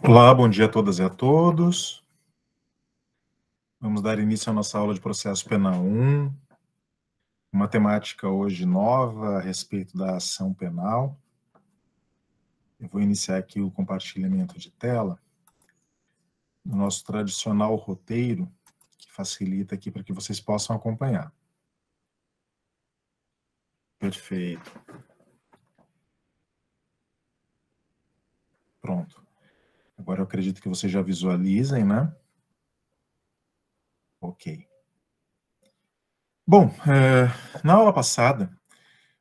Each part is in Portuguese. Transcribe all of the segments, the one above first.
Olá, bom dia a todas e a todos. Vamos dar início à nossa aula de processo penal 1, uma temática hoje nova a respeito da ação penal. Eu vou iniciar aqui o compartilhamento de tela, no nosso tradicional roteiro, que facilita aqui para que vocês possam acompanhar. Perfeito. Pronto. Agora eu acredito que vocês já visualizem, né? Ok. Bom, na aula passada,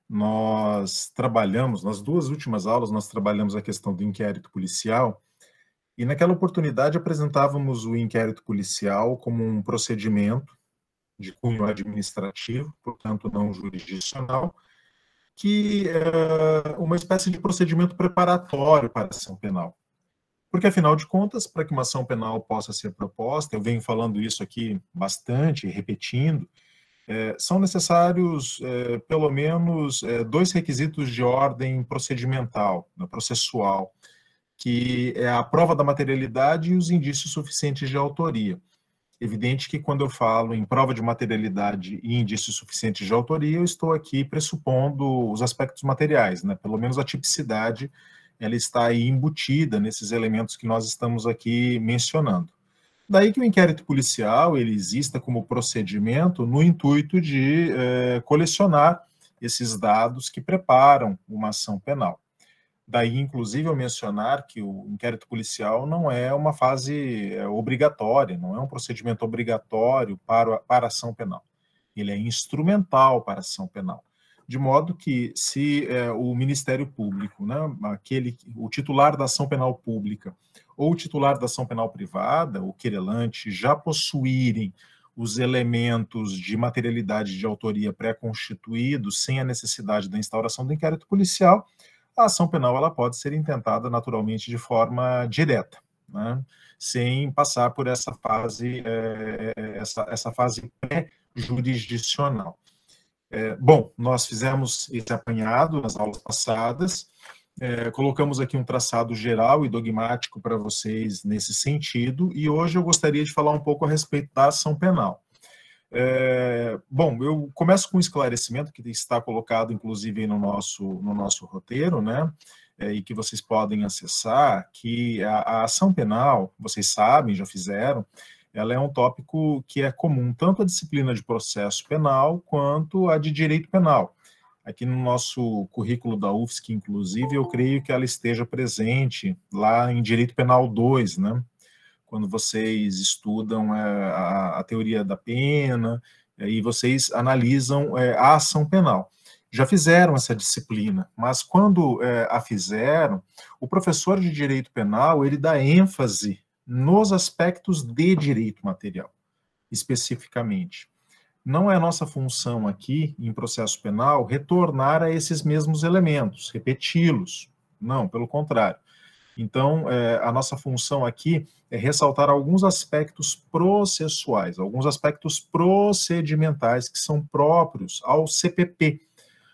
nós trabalhamos, nas duas últimas aulas, nós trabalhamos a questão do inquérito policial, e naquela oportunidade apresentávamos o inquérito policial como um procedimento de cunho administrativo, portanto não jurisdicional, que é uma espécie de procedimento preparatório para a ação penal. Porque, afinal de contas, para que uma ação penal possa ser proposta, eu venho falando isso aqui bastante, repetindo, são necessários, pelo menos, dois requisitos de ordem procedimental, processual, que é a prova da materialidade e os indícios suficientes de autoria. Evidente que quando eu falo em prova de materialidade e indícios suficientes de autoria, eu estou aqui pressupondo os aspectos materiais, né? Pelo menos a tipicidade, ela está aí embutida nesses elementos que nós estamos aqui mencionando. Daí que o inquérito policial, ele exista como procedimento no intuito de colecionar esses dados que preparam uma ação penal. Daí, inclusive, eu mencionar que o inquérito policial não é uma fase obrigatória, não é um procedimento obrigatório para a ação penal. Ele é instrumental para a ação penal. De modo que, se o Ministério Público, né, o titular da ação penal pública ou o titular da ação penal privada, o querelante, já possuírem os elementos de materialidade de autoria pré-constituídos sem a necessidade da instauração do inquérito policial, a ação penal ela pode ser intentada naturalmente de forma direta, né, sem passar por essa fase, essa fase pré-jurisdicional. Bom, nós fizemos esse apanhado nas aulas passadas, colocamos aqui um traçado geral e dogmático para vocês nesse sentido, e hoje eu gostaria de falar um pouco a respeito da ação penal. Bom, eu começo com um esclarecimento que está colocado, inclusive, no nosso roteiro, né, e que vocês podem acessar, que a ação penal, vocês sabem, já fizeram, ela é um tópico que é comum tanto à disciplina de processo penal quanto à de direito penal. Aqui no nosso currículo da UFSC, inclusive, eu creio que ela esteja presente lá em Direito Penal 2, né? Quando vocês estudam a teoria da pena, e vocês analisam a ação penal. Já fizeram essa disciplina, mas quando a fizeram, o professor de direito penal, ele dá ênfase nos aspectos de direito material, especificamente. Não é nossa função aqui, em processo penal, retornar a esses mesmos elementos, repeti-los. Não, pelo contrário. Então, a nossa função aqui é ressaltar alguns aspectos processuais, alguns aspectos procedimentais que são próprios ao CPP,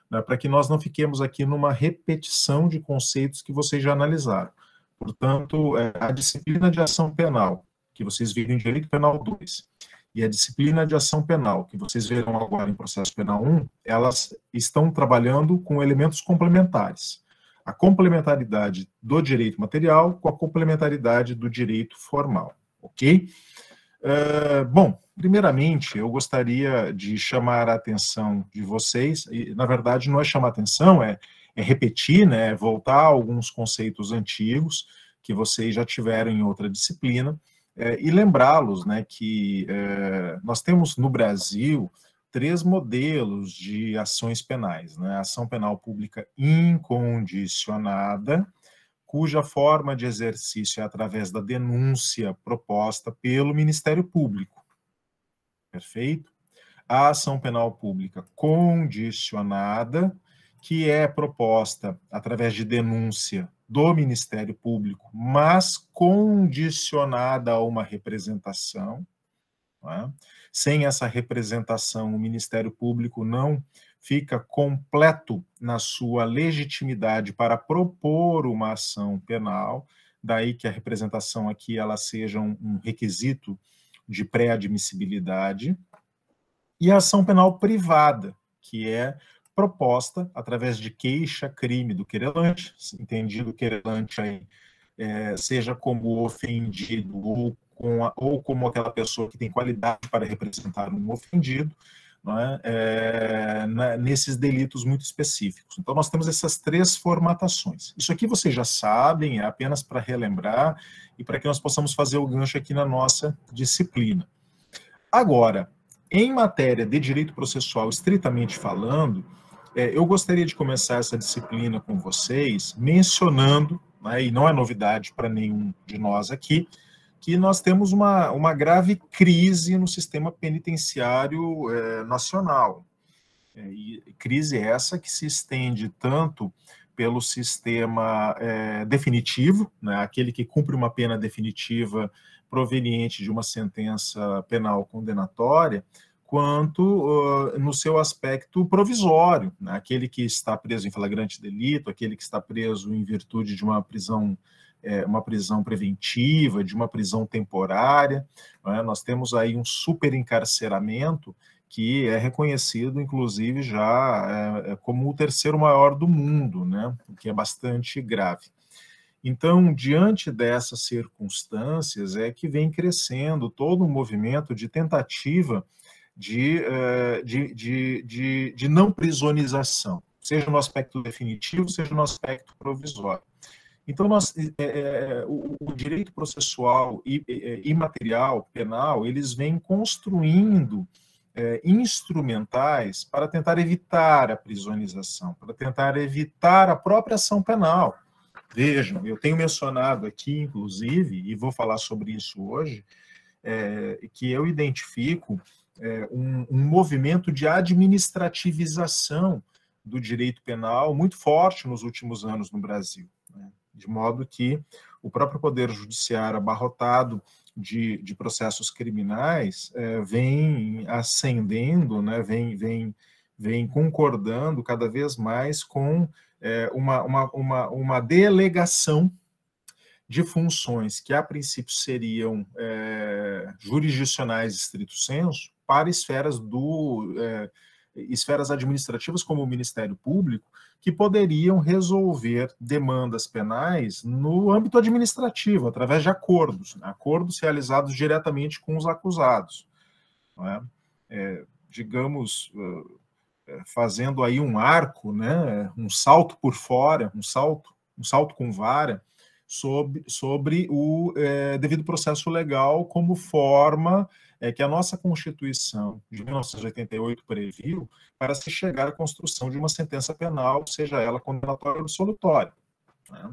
né, para que nós não fiquemos aqui numa repetição de conceitos que vocês já analisaram. Portanto, a disciplina de ação penal, que vocês viram em Direito Penal 2, e a disciplina de ação penal, que vocês verão agora em Processo Penal 1, elas estão trabalhando com elementos complementares. A complementaridade do direito material com a complementaridade do direito formal, ok? Bom, primeiramente, eu gostaria de chamar a atenção de vocês, e, na verdade, não é chamar a atenção, é repetir, né, voltar a alguns conceitos antigos que vocês já tiveram em outra disciplina, e lembrá-los, né, que nós temos no Brasil 3 modelos de ações penais, né? Ação penal pública incondicionada, cuja forma de exercício é através da denúncia proposta pelo Ministério Público. Perfeito? A ação penal pública condicionada, que é proposta através de denúncia do Ministério Público, mas condicionada a uma representação. Né? Sem essa representação, o Ministério Público não fica completo na sua legitimidade para propor uma ação penal, daí que a representação aqui ela seja um requisito de pré-admissibilidade, e a ação penal privada, que é proposta através de queixa-crime do querelante, entendido o querelante aí, seja como ofendido ou como aquela pessoa que tem qualidade para representar um ofendido, não é? Nesses delitos muito específicos. Então, nós temos essas 3 formatações. Isso aqui vocês já sabem, é apenas para relembrar e para que nós possamos fazer o gancho aqui na nossa disciplina. Agora, em matéria de direito processual, estritamente falando, eu gostaria de começar essa disciplina com vocês mencionando, né, e não é novidade para nenhum de nós aqui, que nós temos uma grave crise no sistema penitenciário nacional. E crise essa que se estende tanto pelo sistema definitivo, né, aquele que cumpre uma pena definitiva proveniente de uma sentença penal condenatória, quanto no seu aspecto provisório, né, aquele que está preso em flagrante delito, aquele que está preso em virtude de uma prisão preventiva, de uma prisão temporária, né? Nós temos aí um superencarceramento que é reconhecido, inclusive, já como o 3º maior do mundo, né? O que é bastante grave. Então, diante dessas circunstâncias, é que vem crescendo todo um movimento de tentativa de não prisonização, seja no aspecto definitivo, seja no aspecto provisório. Então, o direito processual e material penal, eles vêm construindo instrumentais para tentar evitar a prisonização, para tentar evitar a própria ação penal. Vejam, eu tenho mencionado aqui, inclusive, e vou falar sobre isso hoje, que eu identifico um movimento de administrativização do direito penal muito forte nos últimos anos no Brasil, né? De modo que o próprio Poder Judiciário, abarrotado de processos criminais, vem ascendendo, né, vem concordando cada vez mais com uma delegação de funções que, a princípio, seriam jurisdicionais estrito sensu para esferas administrativas, como o Ministério Público, que poderiam resolver demandas penais no âmbito administrativo, através de acordos, né? Acordos realizados diretamente com os acusados, não é? Digamos, fazendo aí um arco, né? Um salto por fora, um salto com vara, sobre o devido processo legal como forma que a nossa Constituição de 1988 previu para se chegar à construção de uma sentença penal, seja ela condenatória ou absolutória, né?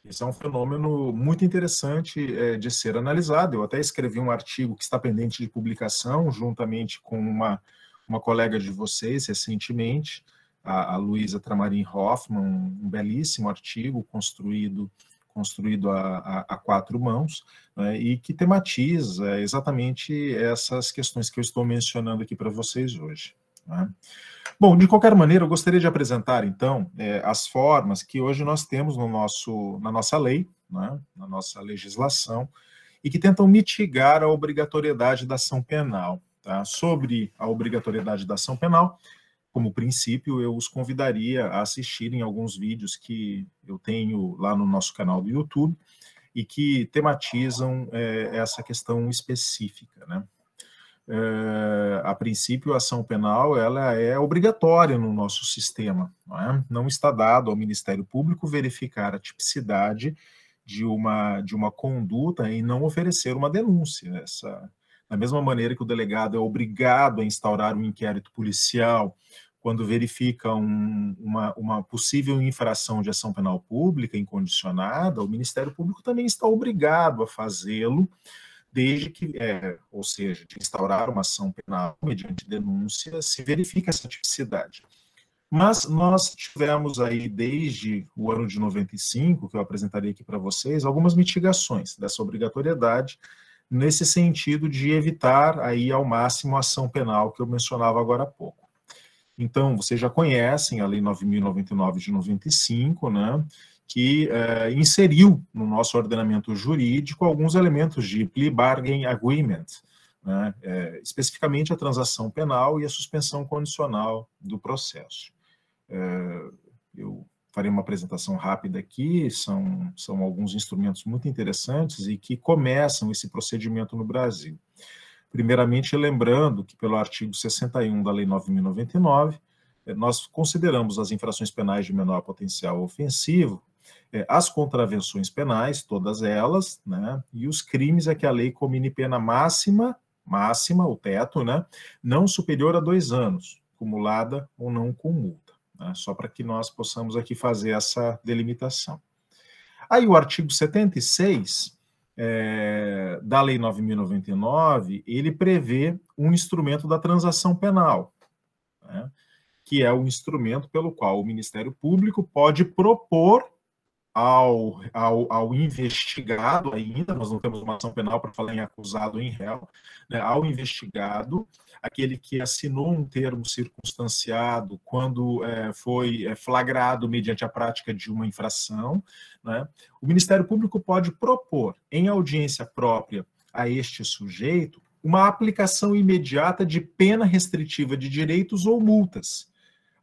Esse é um fenômeno muito interessante de ser analisado. Eu até escrevi um artigo que está pendente de publicação, juntamente com uma colega de vocês, recentemente, a Luísa Tramarim Hoffmann, um belíssimo artigo construído a 4 mãos, né, e que tematiza exatamente essas questões que eu estou mencionando aqui para vocês hoje, né? Bom, de qualquer maneira, eu gostaria de apresentar, então, as formas que hoje nós temos na nossa lei, né, na nossa legislação, e que tentam mitigar a obrigatoriedade da ação penal, tá? Sobre a obrigatoriedade da ação penal, como princípio, eu os convidaria a assistirem alguns vídeos que eu tenho lá no nosso canal do YouTube e que tematizam essa questão específica, né? A princípio, a ação penal ela é obrigatória no nosso sistema, não é? Não está dado ao Ministério Público verificar a tipicidade de uma conduta e não oferecer uma denúncia. Da mesma maneira que o delegado é obrigado a instaurar um inquérito policial quando verifica uma possível infração de ação penal pública incondicionada, o Ministério Público também está obrigado a fazê-lo, desde que, ou seja, de instaurar uma ação penal mediante denúncia, se verifica essa tipicidade. Mas nós tivemos aí, desde o ano de 95, que eu apresentarei aqui para vocês, algumas mitigações dessa obrigatoriedade, nesse sentido de evitar aí ao máximo a ação penal que eu mencionava agora há pouco. Então, vocês já conhecem a Lei 9.099 de 95, né, que inseriu no nosso ordenamento jurídico alguns elementos de plea bargain agreement, né, especificamente a transação penal e a suspensão condicional do processo. Eu farei uma apresentação rápida aqui, são alguns instrumentos muito interessantes e que começam esse procedimento no Brasil. Primeiramente, lembrando que pelo artigo 61 da Lei 9.099, nós consideramos as infrações penais de menor potencial ofensivo, as contravenções penais, todas elas, né, e os crimes a que a lei comine pena máxima, o teto, né, não superior a 2 anos, cumulada ou não com multa. Só para que nós possamos aqui fazer essa delimitação. Aí o artigo 76 da Lei 9.099, ele prevê um instrumento da transação penal, né, que é o instrumento pelo qual o Ministério Público pode propor ao investigado ainda, nós não temos uma ação penal para falar em acusado ou em réu, né, ao investigado, aquele que assinou um termo circunstanciado quando foi flagrado mediante a prática de uma infração, né, o Ministério Público pode propor, em audiência própria a este sujeito, uma aplicação imediata de pena restritiva de direitos ou multas,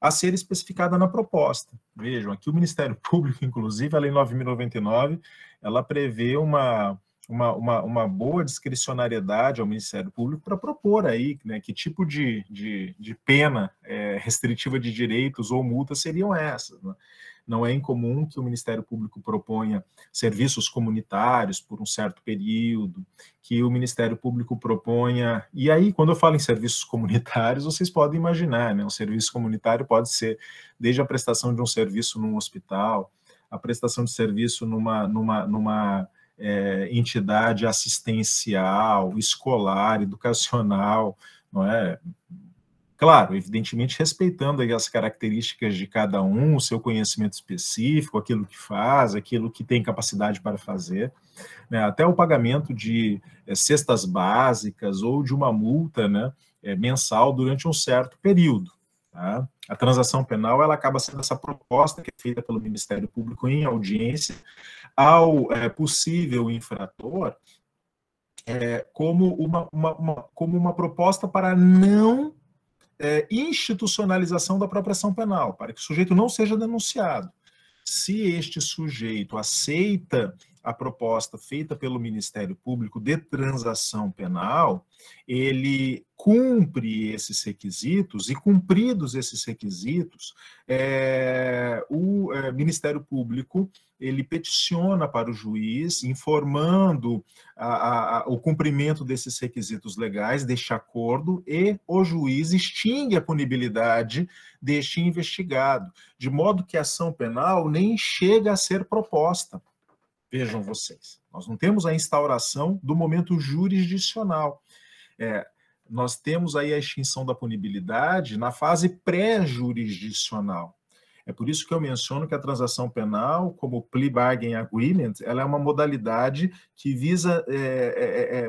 a ser especificada na proposta. Vejam, aqui o Ministério Público, inclusive, a Lei 9.099, ela prevê uma boa discricionariedade ao Ministério Público para propor aí, né, que tipo de pena restritiva de direitos ou multas seriam essas, né? Não é incomum que o Ministério Público proponha serviços comunitários por um certo período, que o Ministério Público proponha... E aí, quando eu falo em serviços comunitários, vocês podem imaginar, né? Um serviço comunitário pode ser desde a prestação de um serviço num hospital, a prestação de serviço numa entidade assistencial, escolar, educacional, não é? Claro, evidentemente respeitando aí as características de cada um, o seu conhecimento específico, aquilo que faz, aquilo que tem capacidade para fazer, né, até o pagamento de cestas básicas ou de uma multa, né, mensal durante um certo período. Tá? A transação penal ela acaba sendo essa proposta que é feita pelo Ministério Público em audiência ao possível infrator como uma proposta para não institucionalização da própria ação penal, para que o sujeito não seja denunciado. Se este sujeito aceita a proposta feita pelo Ministério Público de transação penal, ele cumpre esses requisitos, e cumpridos esses requisitos, o Ministério Público ele peticiona para o juiz, informando o cumprimento desses requisitos legais, deste acordo, e o juiz extingue a punibilidade deste investigado, de modo que a ação penal nem chega a ser proposta. Vejam vocês, nós não temos a instauração do momento jurisdicional. Nós temos aí a extinção da punibilidade na fase pré-jurisdicional. É por isso que eu menciono que a transação penal, como plea bargain agreement, ela é uma modalidade que visa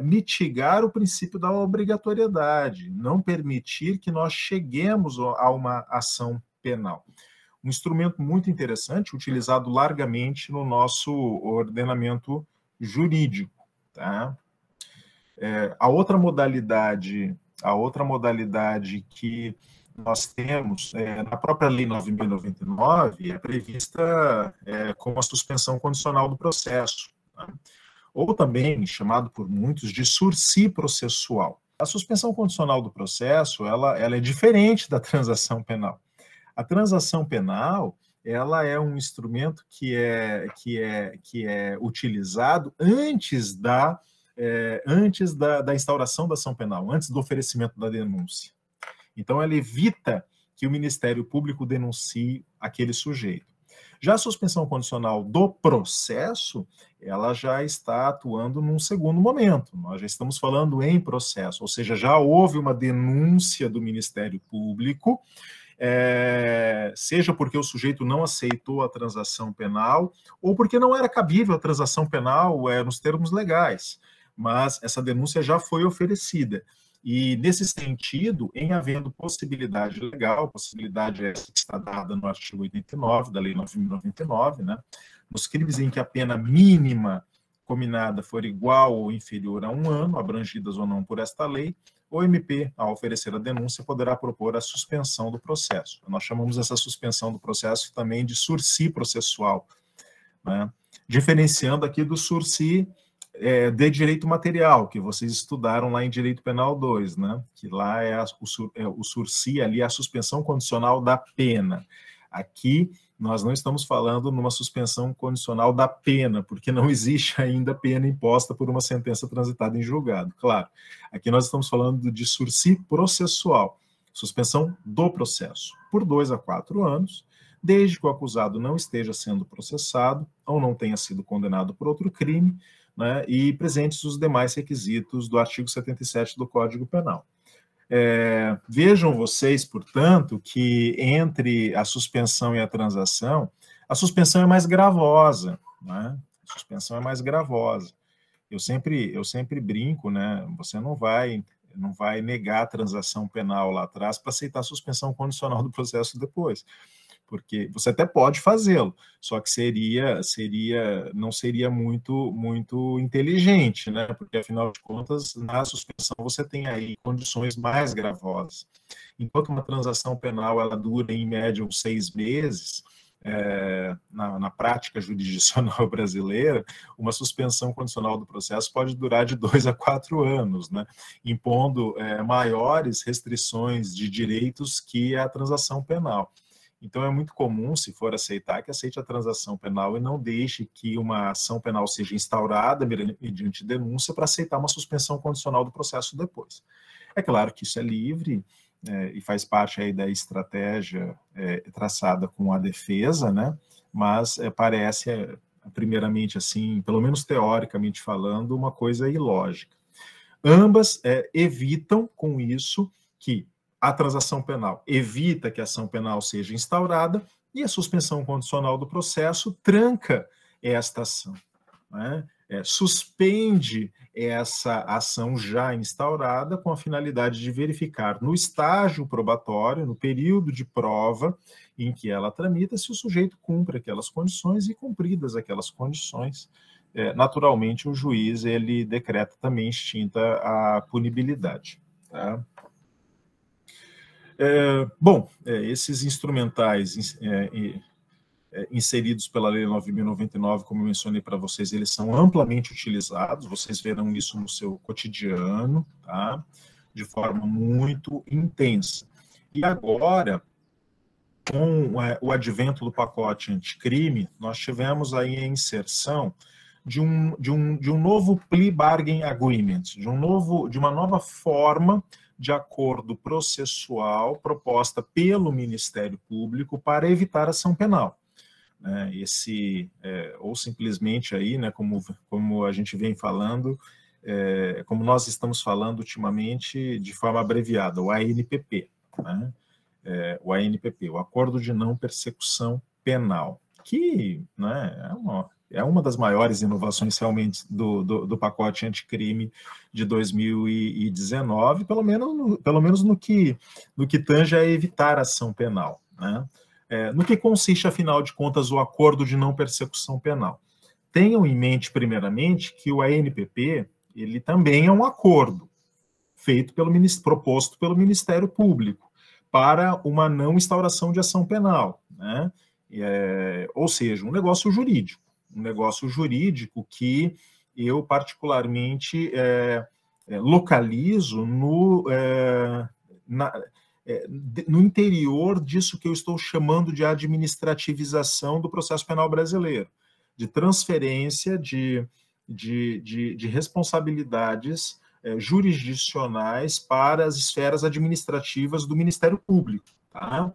mitigar o princípio da obrigatoriedade, não permitir que nós cheguemos a uma ação penal. Um instrumento muito interessante, utilizado largamente no nosso ordenamento jurídico. Tá? A outra modalidade que nós temos, na própria Lei 9.099, é prevista como a suspensão condicional do processo, tá? Ou também chamado por muitos de sursi processual. A suspensão condicional do processo, ela é diferente da transação penal. A transação penal, ela é um instrumento que é utilizado antes da instauração da ação penal, antes do oferecimento da denúncia. Então, ela evita que o Ministério Público denuncie aquele sujeito. Já a suspensão condicional do processo, ela já está atuando num segundo momento. Nós já estamos falando em processo, ou seja, já houve uma denúncia do Ministério Público, seja porque o sujeito não aceitou a transação penal, ou porque não era cabível a transação penal nos termos legais, mas essa denúncia já foi oferecida. E, nesse sentido, em havendo possibilidade legal, possibilidade essa que está dada no artigo 89 da Lei 9.099, né, nos crimes em que a pena mínima combinada for igual ou inferior a 1 ano, abrangidas ou não por esta lei, o MP, ao oferecer a denúncia, poderá propor a suspensão do processo. Nós chamamos essa suspensão do processo também de sursi processual, né? Diferenciando aqui do sursi de direito material, que vocês estudaram lá em Direito Penal 2, né? Que lá é o sursi, ali é a suspensão condicional da pena. Aqui, nós não estamos falando numa suspensão condicional da pena, porque não existe ainda pena imposta por uma sentença transitada em julgado, claro. Aqui nós estamos falando de sursi processual, suspensão do processo, por 2 a 4 anos, desde que o acusado não esteja sendo processado ou não tenha sido condenado por outro crime, né, e presentes os demais requisitos do artigo 77 do Código Penal. Vejam vocês, portanto, que entre a suspensão e a transação, a suspensão é mais gravosa, né? A suspensão é mais gravosa. Eu sempre brinco, né? Você não vai negar a transação penal lá atrás para aceitar a suspensão condicional do processo depois, porque você até pode fazê-lo, só que não seria muito inteligente, né? Porque afinal de contas, na suspensão você tem aí condições mais gravosas. Enquanto uma transação penal ela dura em média uns 6 meses, na prática jurisdicional brasileira, uma suspensão condicional do processo pode durar de 2 a 4 anos, né? Impondo maiores restrições de direitos que a transação penal. Então, é muito comum, se for aceitar, que aceite a transação penal e não deixe que uma ação penal seja instaurada mediante denúncia para aceitar uma suspensão condicional do processo depois. É claro que isso é livre e faz parte aí da estratégia traçada com a defesa, né? Mas parece, primeiramente assim, pelo menos teoricamente falando, uma coisa ilógica. Ambas evitam, com isso, que a transação penal evita que a ação penal seja instaurada e a suspensão condicional do processo tranca esta ação, né? Suspende essa ação já instaurada com a finalidade de verificar no estágio probatório, no período de prova em que ela tramita, se o sujeito cumpre aquelas condições e, cumpridas aquelas condições, naturalmente o juiz ele decreta também extinta a punibilidade, tá? Esses instrumentais inseridos pela Lei 9.099, como eu mencionei para vocês, eles são amplamente utilizados, vocês verão isso no seu cotidiano, tá? De forma muito intensa. E agora, com o advento do pacote anticrime, nós tivemos aí a inserção de um novo plea bargain agreement, de uma nova forma de acordo processual proposta pelo Ministério Público para evitar ação penal. Ou simplesmente aí, né, como a gente vem falando, como nós estamos falando ultimamente de forma abreviada, o ANPP, né? O ANPP, o Acordo de Não Persecução Penal, que, né, é uma das maiores inovações realmente do pacote anticrime de 2019, pelo menos no que tange a evitar a ação penal, né? No que consiste, afinal de contas, o acordo de não persecução penal? Tenham em mente, primeiramente, que o ANPP ele também é um acordo proposto pelo Ministério Público para uma não instauração de ação penal, né? Ou seja, um negócio jurídico que eu particularmente localizo no interior disso que eu estou chamando de administrativização do processo penal brasileiro, de transferência de responsabilidades jurisdicionais para as esferas administrativas do Ministério Público, tá?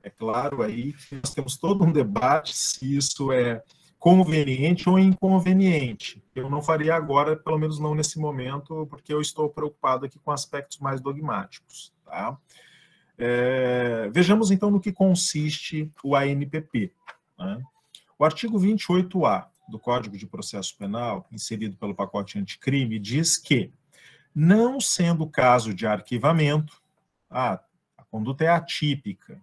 É claro aí que nós temos todo um debate se isso é conveniente ou inconveniente. Eu não faria agora, pelo menos não nesse momento, porque eu estou preocupado aqui com aspectos mais dogmáticos, tá? Vejamos então no que consiste o ANPP, né? O artigo 28A do Código de Processo Penal, inserido pelo pacote anticrime, diz que, não sendo caso de arquivamento, a conduta é atípica,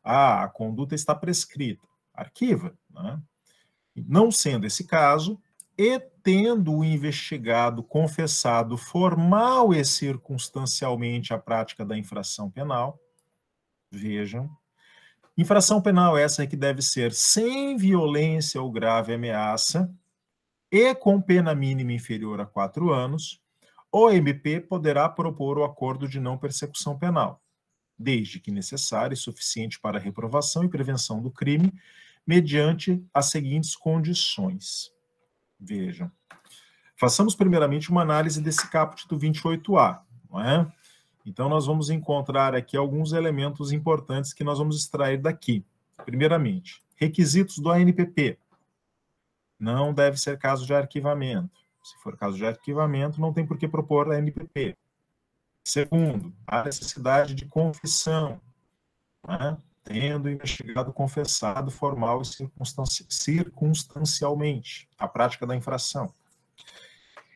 a conduta está prescrita, arquiva, né? Não sendo esse caso, e tendo o investigado confessado formal e circunstancialmente a prática da infração penal, vejam, infração penal essa que deve ser sem violência ou grave ameaça e com pena mínima inferior a 4 anos, o MP poderá propor o acordo de não persecução penal, desde que necessário e suficiente para a reprovação e prevenção do crime, mediante as seguintes condições. Vejam. Façamos primeiramente uma análise desse caput do 28A, não é? Então, nós vamos encontrar aqui alguns elementos importantes que nós vamos extrair daqui. Primeiramente, requisitos do ANPP. Não deve ser caso de arquivamento. Se for caso de arquivamento, não tem por que propor a ANPP. Segundo, a necessidade de confissão, né? Tendo o investigado confessado formal e circunstancialmente a prática da infração.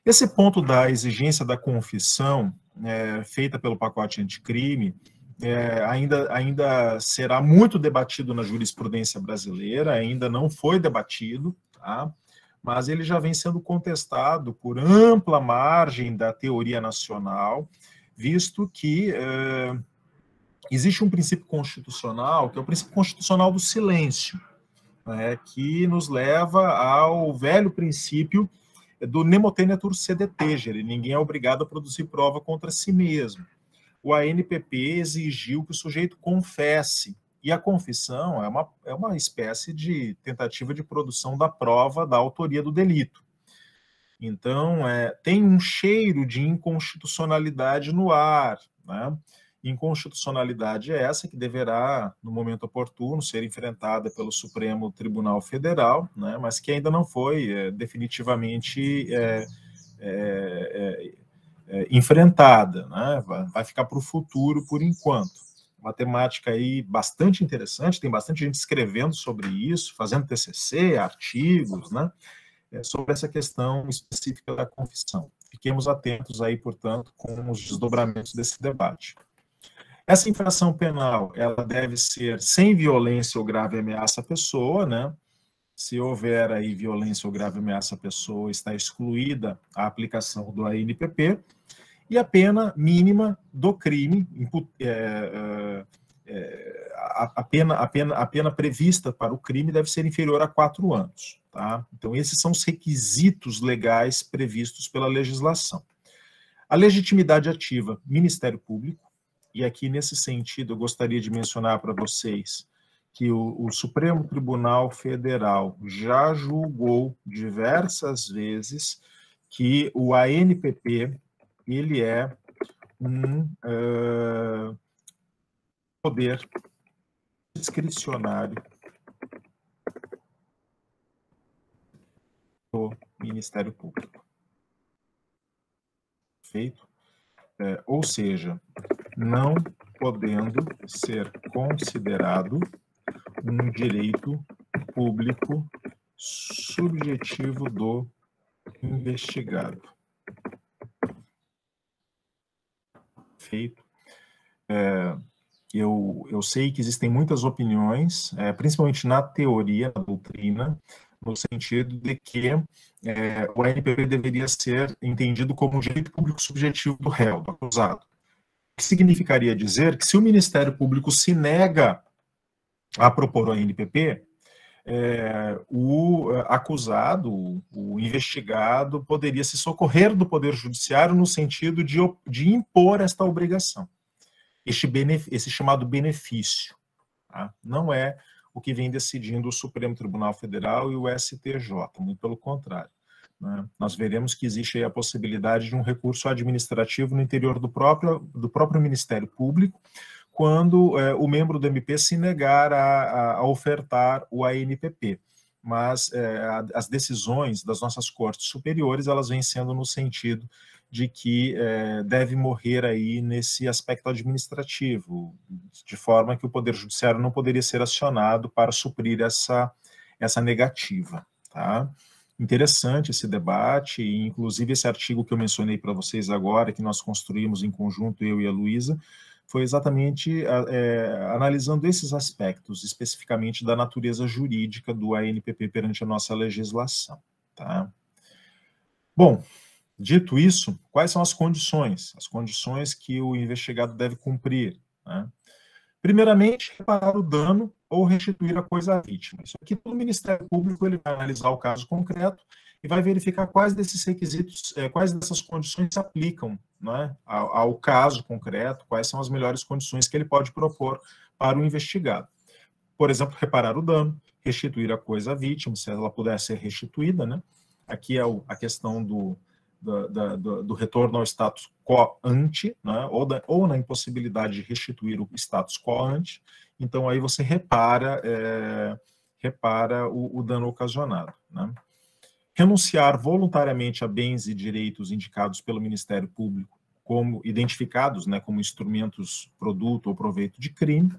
Esse ponto da exigência da confissão, feita pelo pacote anticrime, ainda será muito debatido na jurisprudência brasileira, ainda não foi debatido, tá? Mas ele já vem sendo contestado por ampla margem da teoria nacional, visto que existe um princípio constitucional, que é o princípio constitucional do silêncio, né, que nos leva ao velho princípio do nemo tenetur sede tegere, ninguém é obrigado a produzir prova contra si mesmo. O ANPP exigiu que o sujeito confesse, e a confissão é uma espécie de tentativa de produção da prova da autoria do delito. Então, tem um cheiro de inconstitucionalidade no ar, né? Inconstitucionalidade é essa que deverá, no momento oportuno, ser enfrentada pelo Supremo Tribunal Federal, né, mas que ainda não foi definitivamente enfrentada, né, vai ficar para o futuro por enquanto. Uma temática aí bastante interessante, tem bastante gente escrevendo sobre isso, fazendo TCC, artigos, né, sobre essa questão específica da confissão. Fiquemos atentos aí, portanto, com os desdobramentos desse debate. Essa infração penal, ela deve ser sem violência ou grave ameaça à pessoa, né? Se houver aí violência ou grave ameaça à pessoa, está excluída a aplicação do ANPP, e a pena mínima do crime, a pena prevista para o crime deve ser inferior a 4 anos, tá? Então, esses são os requisitos legais previstos pela legislação. A legitimidade ativa, Ministério Público. E aqui, nesse sentido, eu gostaria de mencionar para vocês que o Supremo Tribunal Federal já julgou diversas vezes que o ANPP, ele é um poder discricionário do Ministério Público. Feito? Ou seja, não podendo ser considerado um direito público subjetivo do investigado. Feito. Eu sei que existem muitas opiniões, principalmente na teoria, na doutrina, no sentido de que o ANPP deveria ser entendido como um direito público subjetivo do réu, do acusado. O que significaria dizer que se o Ministério Público se nega a propor o ANPP, o acusado, o investigado, poderia se socorrer do Poder Judiciário no sentido de impor esta obrigação, esse chamado benefício. Tá? Não é o que vem decidindo o Supremo Tribunal Federal e o STJ, muito pelo contrário. Né? Nós veremos que existe aí a possibilidade de um recurso administrativo no interior do próprio Ministério Público, quando o membro do MP se negar a ofertar o ANPP. Mas as decisões das nossas cortes superiores, elas vêm sendo no sentido de que deve morrer aí nesse aspecto administrativo, de forma que o Poder Judiciário não poderia ser acionado para suprir essa negativa. Tá? Interessante esse debate, e inclusive esse artigo que eu mencionei para vocês agora, que nós construímos em conjunto, eu e a Luísa, foi exatamente analisando esses aspectos, especificamente da natureza jurídica do ANPP perante a nossa legislação. Tá? Bom, dito isso, quais são as condições? As condições que o investigado deve cumprir, né? Primeiramente, reparar o dano ou restituir a coisa à vítima. Isso aqui, o Ministério Público ele vai analisar o caso concreto e vai verificar quais desses requisitos, quais dessas condições se aplicam, né, ao caso concreto, quais são as melhores condições que ele pode propor para o investigado. Por exemplo, reparar o dano, restituir a coisa à vítima, se ela puder ser restituída, né? Aqui é a questão do retorno ao status quo ante, né, ou na impossibilidade de restituir o status quo ante. Então, aí você repara o dano ocasionado. Né? Renunciar voluntariamente a bens e direitos indicados pelo Ministério Público, como identificados, né, como instrumentos, produto ou proveito de crime.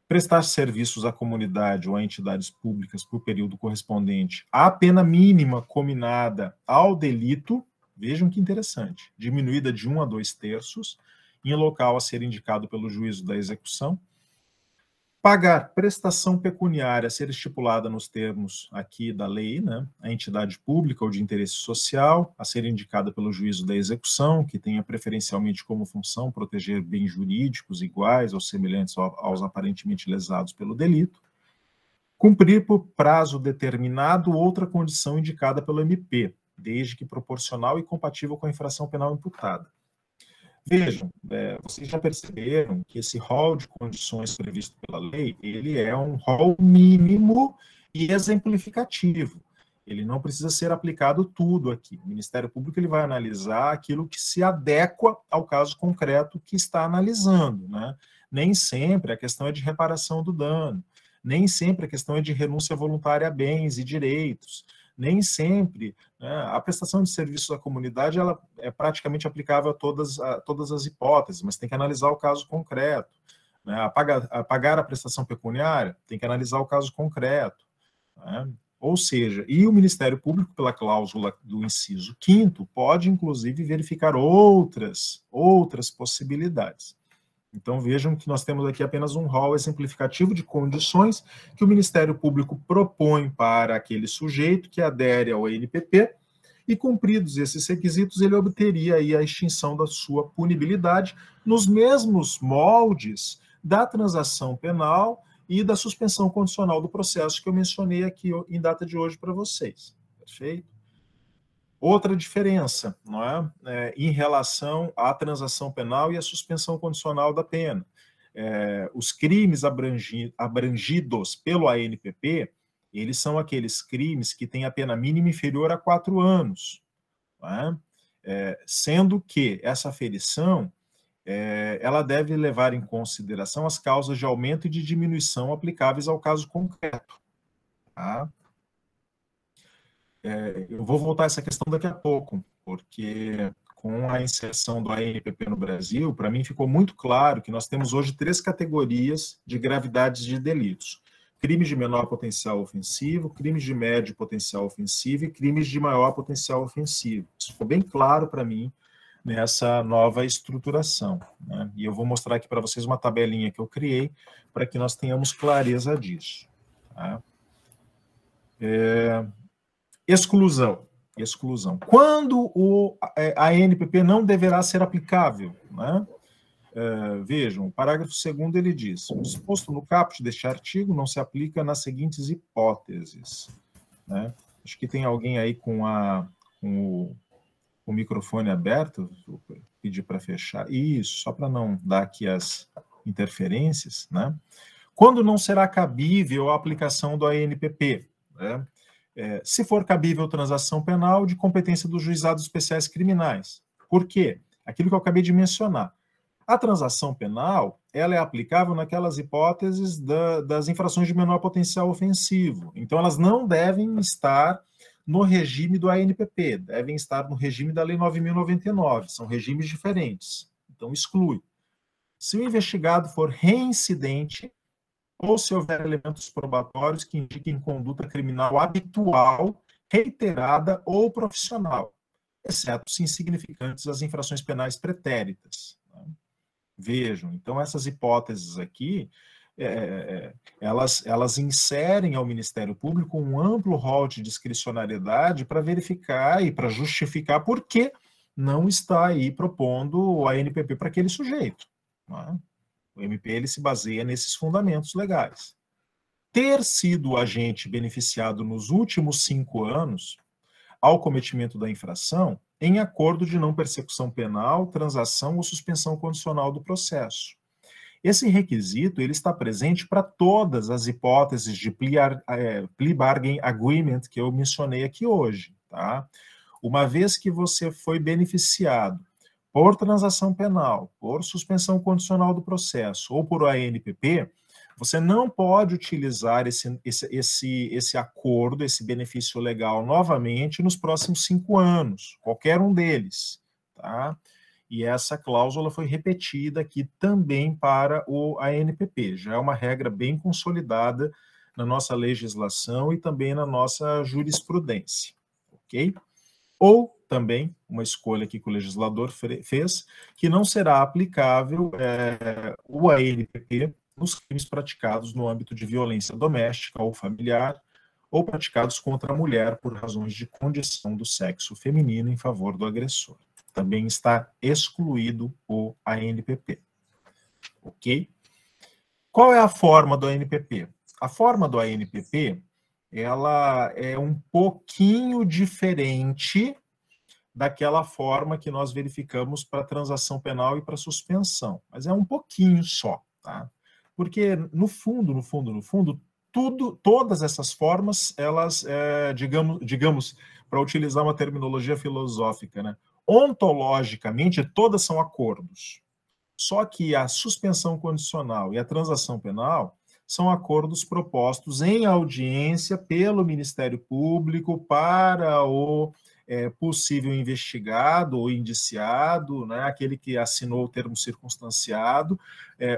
Prestar serviços à comunidade ou a entidades públicas por período correspondente à pena mínima combinada ao delito, vejam que interessante, diminuída de 1 a 2/3, em local a ser indicado pelo juízo da execução. Pagar prestação pecuniária a ser estipulada nos termos aqui da lei, né, a entidade pública ou de interesse social, a ser indicada pelo juízo da execução, que tenha preferencialmente como função proteger bens jurídicos iguais ou semelhantes aos aparentemente lesados pelo delito. Cumprir por prazo determinado outra condição indicada pelo MP, desde que proporcional e compatível com a infração penal imputada. Vejam, vocês já perceberam que esse rol de condições previsto pela lei, ele é um rol mínimo e exemplificativo. Ele não precisa ser aplicado tudo aqui. O Ministério Público ele vai analisar aquilo que se adequa ao caso concreto que está analisando. Né? Nem sempre a questão é de reparação do dano, nem sempre a questão é de renúncia voluntária a bens e direitos, nem sempre, né, a prestação de serviços à comunidade ela é praticamente aplicável a todas as hipóteses, mas tem que analisar o caso concreto. Né, pagar a prestação pecuniária, tem que analisar o caso concreto. Né, ou seja, e o Ministério Público, pela cláusula do inciso 5º, pode, inclusive, verificar outras possibilidades. Então, vejam que nós temos aqui apenas um rol exemplificativo de condições que o Ministério Público propõe para aquele sujeito que adere ao ANPP, e cumpridos esses requisitos, ele obteria aí a extinção da sua punibilidade nos mesmos moldes da transação penal e da suspensão condicional do processo que eu mencionei aqui em data de hoje para vocês. Perfeito? Outra diferença, não é? Em relação à transação penal e à suspensão condicional da pena. Os crimes abrangidos pelo ANPP, eles são aqueles crimes que têm a pena mínima inferior a 4 anos. Não é? Sendo que essa aferição, ela deve levar em consideração as causas de aumento e de diminuição aplicáveis ao caso concreto. Tá? Eu vou voltar a essa questão daqui a pouco, porque com a inserção do ANPP no Brasil, para mim ficou muito claro que nós temos hoje 3 categorias de gravidades de delitos. Crimes de menor potencial ofensivo, crimes de médio potencial ofensivo e crimes de maior potencial ofensivo. Isso ficou bem claro para mim nessa nova estruturação. Né? E eu vou mostrar aqui para vocês uma tabelinha que eu criei para que nós tenhamos clareza disso. Tá? Exclusão. Quando a ANPP não deverá ser aplicável? Né? Vejam, o parágrafo 2º ele diz: o disposto no caput deste artigo não se aplica nas seguintes hipóteses. Né? Acho que tem alguém aí com o microfone aberto, vou pedir para fechar. Isso, só para não dar aqui as interferências. Né? Quando não será cabível a aplicação do ANPP? Né? Se for cabível transação penal de competência dos juizados especiais criminais. Por quê? Aquilo que eu acabei de mencionar. A transação penal, ela é aplicável naquelas hipóteses das infrações de menor potencial ofensivo. Então, elas não devem estar no regime do ANPP, devem estar no regime da Lei 9.099. São regimes diferentes. Então, exclui. Se o investigado for reincidente, ou se houver elementos probatórios que indiquem conduta criminal habitual, reiterada ou profissional, exceto se insignificantes as infrações penais pretéritas. Vejam, então essas hipóteses aqui, elas inserem ao Ministério Público um amplo rol de discricionariedade para verificar e para justificar por que não está aí propondo a NPP para aquele sujeito. Não é? O MP ele se baseia nesses fundamentos legais. Ter sido o agente beneficiado nos últimos 5 anos ao cometimento da infração em acordo de não persecução penal, transação ou suspensão condicional do processo. Esse requisito ele está presente para todas as hipóteses de plea bargain agreement que eu mencionei aqui hoje. Tá? Uma vez que você foi beneficiado por transação penal, por suspensão condicional do processo ou por ANPP, você não pode utilizar esse acordo, esse benefício legal novamente nos próximos 5 anos, qualquer um deles. Tá? E essa cláusula foi repetida aqui também para o ANPP. Já é uma regra bem consolidada na nossa legislação e também na nossa jurisprudência. Ok? Ou também, uma escolha aqui que o legislador fez, que não será aplicável o ANPP nos crimes praticados no âmbito de violência doméstica ou familiar, ou praticados contra a mulher por razões de condição do sexo feminino em favor do agressor. Também está excluído o ANPP. Ok? Qual é a forma do ANPP? A forma do ANPP, ela é um pouquinho diferente daquela forma que nós verificamos para transação penal e para suspensão, mas é um pouquinho só, tá? Porque, no fundo, todas essas formas, elas, digamos, para utilizar uma terminologia filosófica, né? Ontologicamente, todas são acordos. Só que a suspensão condicional e a transação penal são acordos propostos em audiência pelo Ministério Público para o possível investigado ou indiciado, né, aquele que assinou o termo circunstanciado,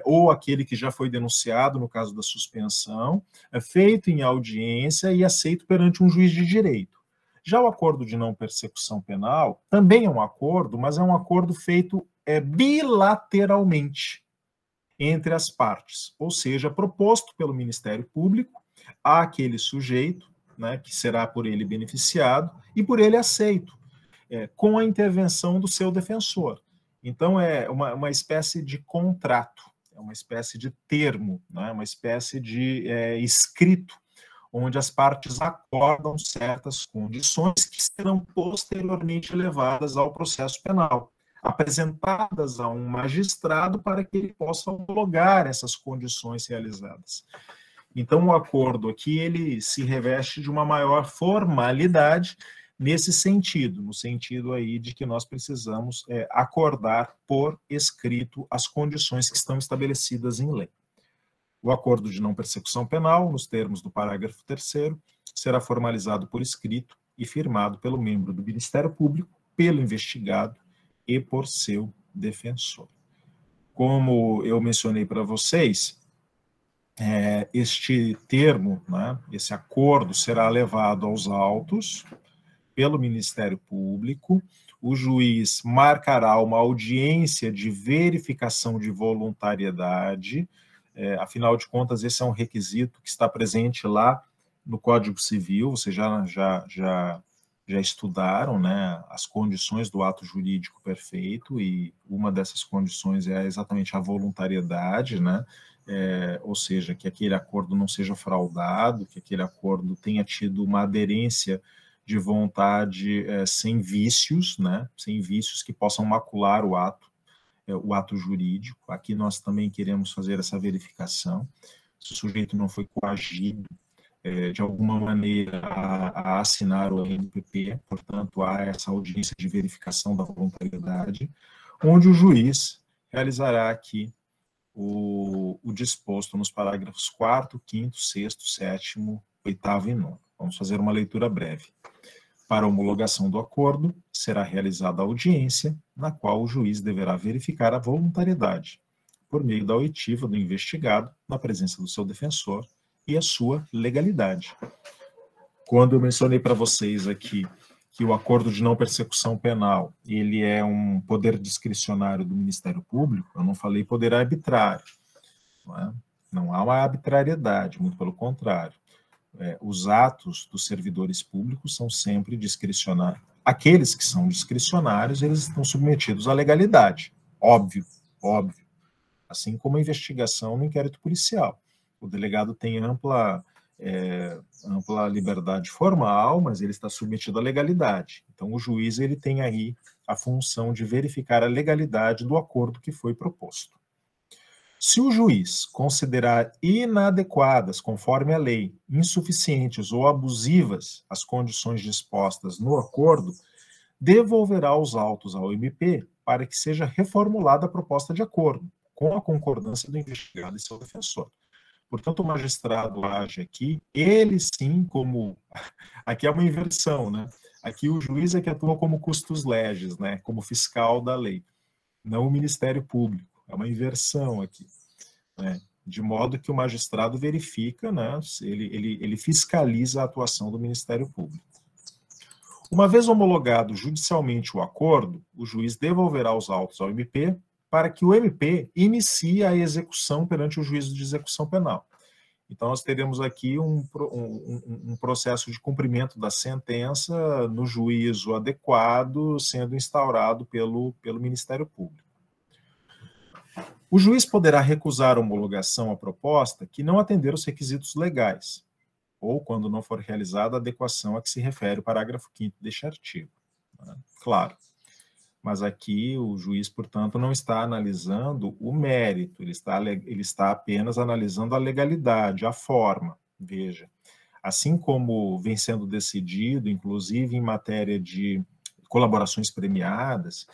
ou aquele que já foi denunciado, no caso da suspensão, feito em audiência e aceito perante um juiz de direito. Já o acordo de não persecução penal também é um acordo, mas é um acordo feito bilateralmente entre as partes, ou seja, proposto pelo Ministério Público àquele sujeito, né, que será por ele beneficiado e por ele aceito, com a intervenção do seu defensor. Então, é uma espécie de contrato, é uma espécie de termo, né, uma espécie de escrito, onde as partes acordam certas condições que serão posteriormente levadas ao processo penal, apresentadas a um magistrado para que ele possa homologar essas condições realizadas. Então, o acordo aqui, ele se reveste de uma maior formalidade nesse sentido, no sentido aí de que nós precisamos acordar por escrito as condições que estão estabelecidas em lei. O acordo de não persecução penal, nos termos do parágrafo 3º, será formalizado por escrito e firmado pelo membro do Ministério Público, pelo investigado e por seu defensor. Como eu mencionei para vocês, este termo, né, esse acordo será levado aos autos pelo Ministério Público, o juiz marcará uma audiência de verificação de voluntariedade, afinal de contas, esse é um requisito que está presente lá no Código Civil, vocês já estudaram, né, as condições do ato jurídico perfeito, e uma dessas condições é exatamente a voluntariedade, né, ou seja, que aquele acordo não seja fraudado, que aquele acordo tenha tido uma aderência de vontade sem vícios, né, sem vícios que possam macular o ato jurídico. Aqui nós também queremos fazer essa verificação, se o sujeito não foi coagido de alguma maneira a assinar o ANPP, portanto, há essa audiência de verificação da voluntariedade, onde o juiz realizará aqui o disposto nos parágrafos 4º, 5º, 6º, 7º, 8º e 9º. Vamos fazer uma leitura breve. Para a homologação do acordo, será realizada a audiência, na qual o juiz deverá verificar a voluntariedade, por meio da oitiva do investigado, na presença do seu defensor, e a sua legalidade. Quando eu mencionei para vocês aqui que o acordo de não persecução penal, ele é um poder discricionário do Ministério Público, eu não falei poder arbitrário, não é? Não há uma arbitrariedade, muito pelo contrário. Os atos dos servidores públicos são sempre discricionários. Aqueles que são discricionários, eles estão submetidos à legalidade, óbvio, óbvio. Assim como a investigação no inquérito policial. O delegado tem ampla liberdade formal, mas ele está submetido à legalidade. Então, o juiz ele tem aí a função de verificar a legalidade do acordo que foi proposto. Se o juiz considerar inadequadas, conforme a lei, insuficientes ou abusivas as condições dispostas no acordo, devolverá os autos ao MP para que seja reformulada a proposta de acordo, com a concordância do investigado e seu defensor. Portanto, o magistrado age aqui, ele sim, como... Aqui é uma inversão, né? Aqui o juiz é que atua como custos legis, né? Como fiscal da lei, não o Ministério Público. É uma inversão aqui, né? De modo que o magistrado verifica, né? Ele fiscaliza a atuação do Ministério Público. Uma vez homologado judicialmente o acordo, o juiz devolverá os autos ao MP para que o MP inicie a execução perante o juízo de execução penal. Então, nós teremos aqui um processo de cumprimento da sentença no juízo adequado, sendo instaurado pelo Ministério Público. O juiz poderá recusar a homologação à proposta que não atender os requisitos legais, ou quando não for realizada a adequação a que se refere o parágrafo 5º deste artigo. Claro. Mas aqui o juiz, portanto, não está analisando o mérito, ele está apenas analisando a legalidade, a forma. Veja, assim como vem sendo decidido, inclusive em matéria de colaborações premiadas,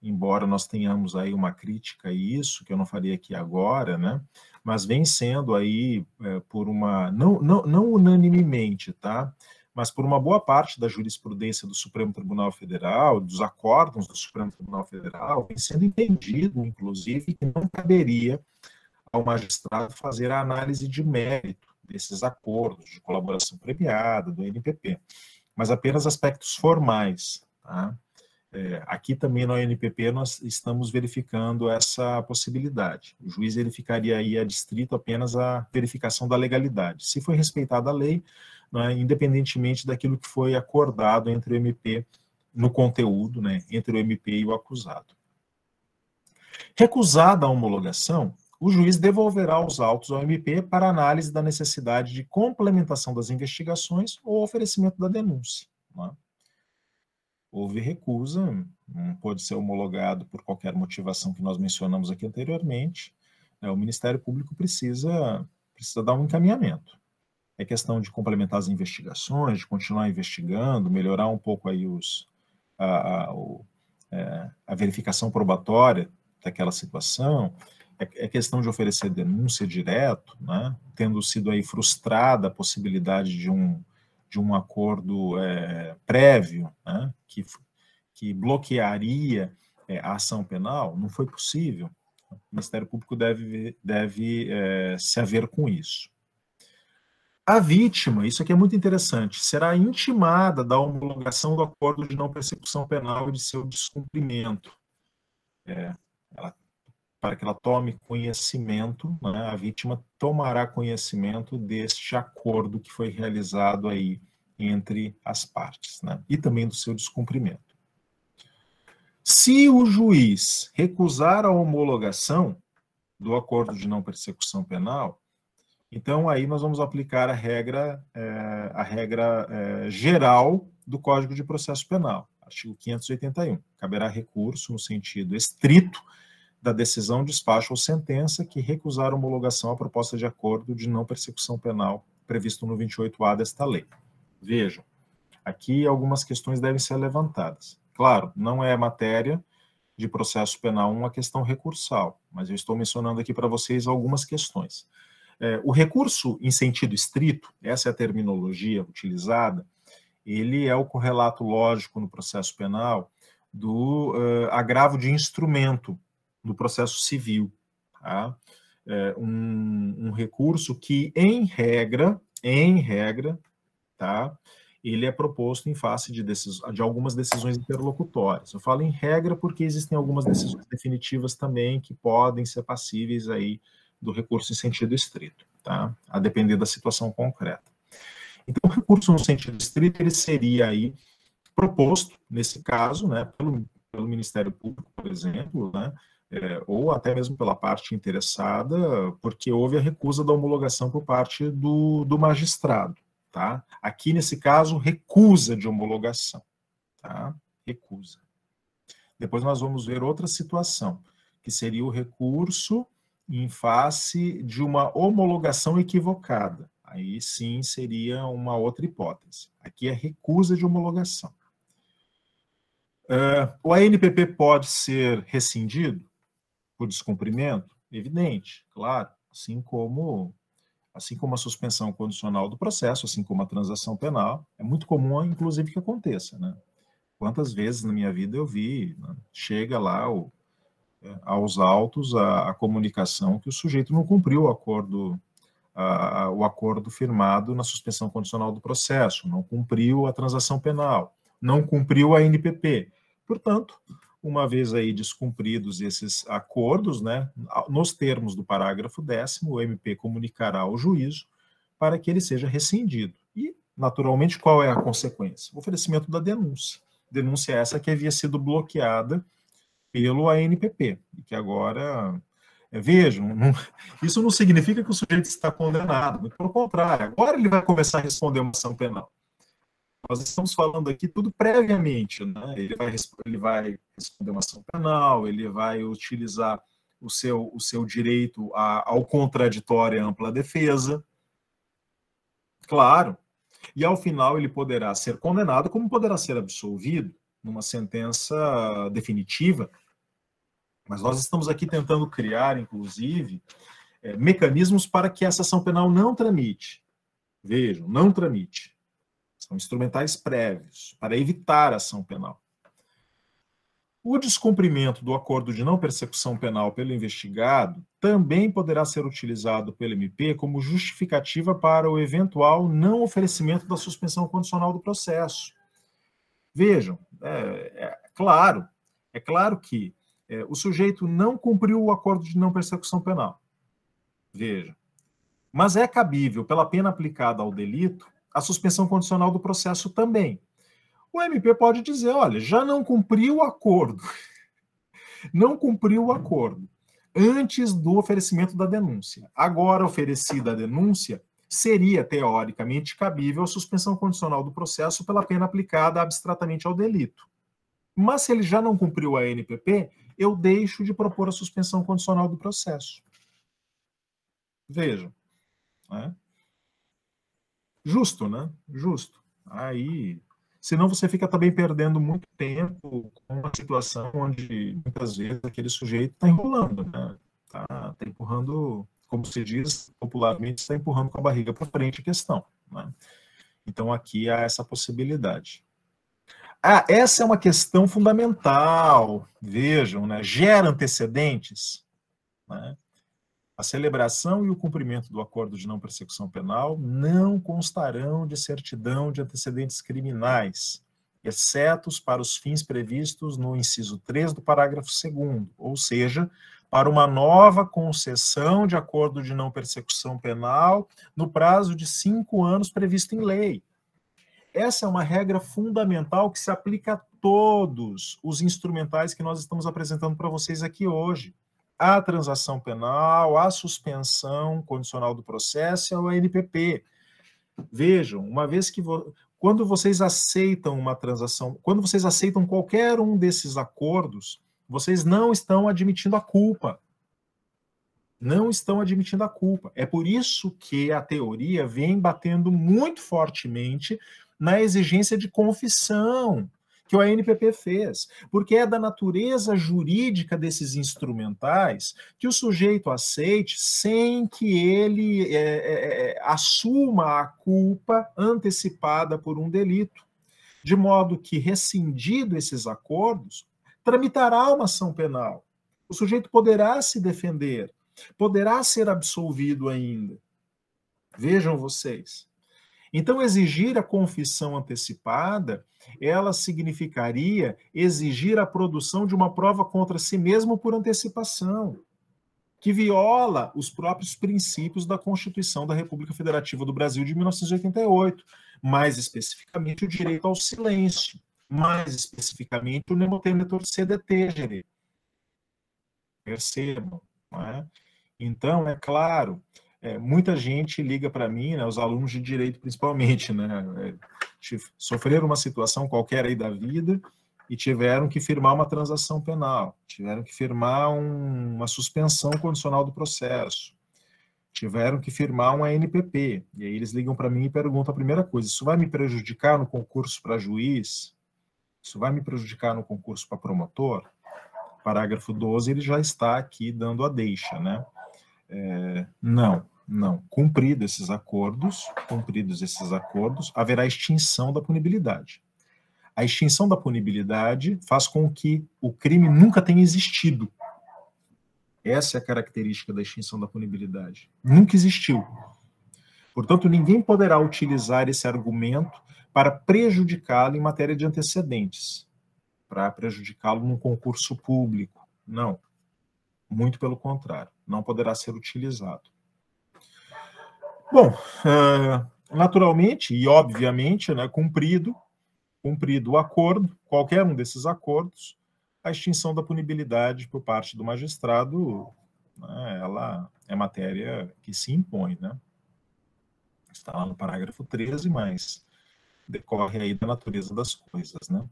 embora nós tenhamos aí uma crítica a isso, que eu não faria aqui agora, né? Mas vem sendo aí por uma, não unanimemente, tá? Mas por uma boa parte da jurisprudência do Supremo Tribunal Federal, dos acórdãos do Supremo Tribunal Federal, vem sendo entendido, inclusive, que não caberia ao magistrado fazer a análise de mérito desses acordos de colaboração premiada, do NPP, mas apenas aspectos formais, tá? Aqui também no ANPP nós estamos verificando essa possibilidade. O juiz ele ficaria aí adstrito apenas à verificação da legalidade. Se foi respeitada a lei, né, independentemente daquilo que foi acordado entre o MP no conteúdo, né, entre o MP e o acusado. Recusada a homologação, o juiz devolverá os autos ao MP para análise da necessidade de complementação das investigações ou oferecimento da denúncia, né? Houve recusa, não pode ser homologado por qualquer motivação que nós mencionamos aqui anteriormente, o Ministério Público precisa dar um encaminhamento. É questão de complementar as investigações, de continuar investigando, melhorar um pouco aí a verificação probatória daquela situação, é questão de oferecer denúncia direto, né, tendo sido aí frustrada a possibilidade de um acordo prévio, né, que bloquearia a ação penal, não foi possível. O Ministério Público deve se haver com isso. A vítima, isso aqui é muito interessante, será intimada da homologação do acordo de não persecução penal e de seu descumprimento. Para que ela tome conhecimento, né, a vítima tomará conhecimento deste acordo que foi realizado aí entre as partes, né, e também do seu descumprimento. Se o juiz recusar a homologação do acordo de não persecução penal, então aí nós vamos aplicar a regra geral do Código de Processo Penal, artigo 581. Caberá recurso no sentido estrito da decisão, despacho ou sentença que recusar homologação à proposta de acordo de não persecução penal previsto no 28A desta lei. Vejam, aqui algumas questões devem ser levantadas. Claro, não é matéria de processo penal uma questão recursal, mas eu estou mencionando aqui para vocês algumas questões. O recurso em sentido estrito, essa é a terminologia utilizada, ele é o correlato lógico no processo penal do agravo de instrumento do processo civil, tá? Um recurso que, em regra, tá? ele é proposto em face de algumas decisões interlocutórias. Eu falo em regra porque existem algumas decisões definitivas também que podem ser passíveis aí do recurso em sentido estrito, tá? A depender da situação concreta. Então, o recurso no sentido estrito, ele seria aí proposto, nesse caso, né, pelo Ministério Público, por exemplo, né, ou até mesmo pela parte interessada, porque houve a recusa da homologação por parte do magistrado. Tá? Aqui, nesse caso, recusa de homologação. Tá? Recusa. Depois nós vamos ver outra situação, que seria o recurso em face de uma homologação equivocada. Aí sim seria uma outra hipótese. Aqui é recusa de homologação. O ANPP pode ser rescindido por descumprimento? Evidente, claro, assim como a suspensão condicional do processo, assim como a transação penal, é muito comum, inclusive, que aconteça, né? Quantas vezes na minha vida eu vi, né, chega lá aos autos a comunicação que o sujeito não cumpriu o acordo firmado na suspensão condicional do processo, não cumpriu a transação penal, não cumpriu a NPP. Portanto, uma vez aí descumpridos esses acordos, né, nos termos do parágrafo 10º, o MP comunicará ao juízo para que ele seja rescindido. E, naturalmente, qual é a consequência? O oferecimento da denúncia. Denúncia essa que havia sido bloqueada pelo ANPP, e que agora, vejam, isso não significa que o sujeito está condenado, pelo contrário, agora ele vai começar a responder uma ação penal. Nós estamos falando aqui tudo previamente, né? Ele vai responder uma ação penal, ele vai utilizar o seu direito ao contraditório e ampla defesa, claro, e ao final ele poderá ser condenado, como poderá ser absolvido numa sentença definitiva, mas nós estamos aqui tentando criar, inclusive, mecanismos para que essa ação penal não tramite. Vejam, não tramite. São instrumentais prévios para evitar a ação penal. O descumprimento do acordo de não persecução penal pelo investigado também poderá ser utilizado pelo MP como justificativa para o eventual não oferecimento da suspensão condicional do processo. Vejam, é claro que o sujeito não cumpriu o acordo de não persecução penal. Veja, mas é cabível, pela pena aplicada ao delito, a suspensão condicional do processo também. O MP pode dizer, olha, já não cumpriu o acordo. Não cumpriu o acordo antes do oferecimento da denúncia. Agora oferecida a denúncia, seria, teoricamente, cabível a suspensão condicional do processo pela pena aplicada abstratamente ao delito. Mas se ele já não cumpriu a NPP, eu deixo de propor a suspensão condicional do processo. Vejam. Né? Justo, né? Justo. Aí, senão você fica também perdendo muito tempo com uma situação onde, muitas vezes, aquele sujeito está enrolando, né? Está empurrando, como se diz popularmente, está empurrando com a barriga para frente a questão. Né? Então, aqui há essa possibilidade. Essa é uma questão fundamental. Vejam, né? Gera antecedentes, né? A celebração e o cumprimento do acordo de não persecução penal não constarão de certidão de antecedentes criminais, exceto para os fins previstos no inciso 3 do parágrafo 2º, ou seja, para uma nova concessão de acordo de não persecução penal no prazo de 5 anos previsto em lei. Essa é uma regra fundamental que se aplica a todos os instrumentais que nós estamos apresentando para vocês aqui hoje. A transação penal, a suspensão condicional do processo e ao NPP. Vejam, uma vez que quando vocês aceitam uma transação, quando vocês aceitam qualquer um desses acordos, vocês não estão admitindo a culpa. Não estão admitindo a culpa. É por isso que a teoria vem batendo muito fortemente na exigência de confissão que o ANPP fez, porque é da natureza jurídica desses instrumentais que o sujeito aceite sem que ele assuma a culpa antecipada por um delito, de modo que, rescindido esses acordos, tramitará uma ação penal. O sujeito poderá se defender, poderá ser absolvido ainda. Vejam vocês. Então, exigir a confissão antecipada, ela significaria exigir a produção de uma prova contra si mesmo por antecipação, que viola os próprios princípios da Constituição da República Federativa do Brasil de 1988, mais especificamente o direito ao silêncio, mais especificamente o nemo tenetur sede tangere. Percebam, não é? Então, é claro, muita gente liga para mim, né, os alunos de direito principalmente, né, sofreram uma situação qualquer aí da vida e tiveram que firmar uma transação penal, tiveram que firmar uma suspensão condicional do processo, tiveram que firmar uma NPP, e aí eles ligam para mim e perguntam a primeira coisa: isso vai me prejudicar no concurso para juiz? Isso vai me prejudicar no concurso para promotor? Parágrafo 12, ele já está aqui dando a deixa, né? Não. Cumpridos esses acordos, haverá extinção da punibilidade. A extinção da punibilidade faz com que o crime nunca tenha existido. Essa é a característica da extinção da punibilidade. Nunca existiu. Portanto, ninguém poderá utilizar esse argumento para prejudicá-lo em matéria de antecedentes, para prejudicá-lo num concurso público. Não. Muito pelo contrário. Não poderá ser utilizado. Bom, naturalmente e obviamente, né, cumprido o acordo, qualquer um desses acordos, a extinção da punibilidade por parte do magistrado, né, ela é matéria que se impõe, né? Está lá no parágrafo 13, mas decorre aí da natureza das coisas, né?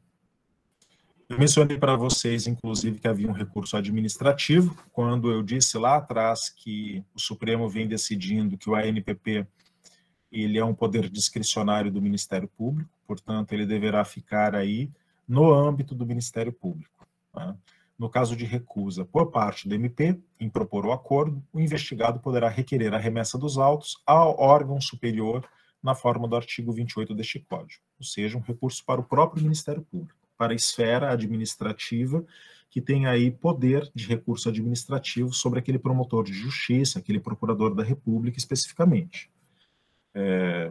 Eu mencionei para vocês, inclusive, que havia um recurso administrativo, quando eu disse lá atrás que o Supremo vem decidindo que o ANPP ele é um poder discricionário do Ministério Público, portanto, ele deverá ficar aí no âmbito do Ministério Público. Né? No caso de recusa por parte do MP, em propor o acordo, o investigado poderá requerer a remessa dos autos ao órgão superior na forma do artigo 28 deste Código, ou seja, um recurso para o próprio Ministério Público, para a esfera administrativa, que tem aí poder de recurso administrativo sobre aquele promotor de justiça, aquele procurador da República especificamente.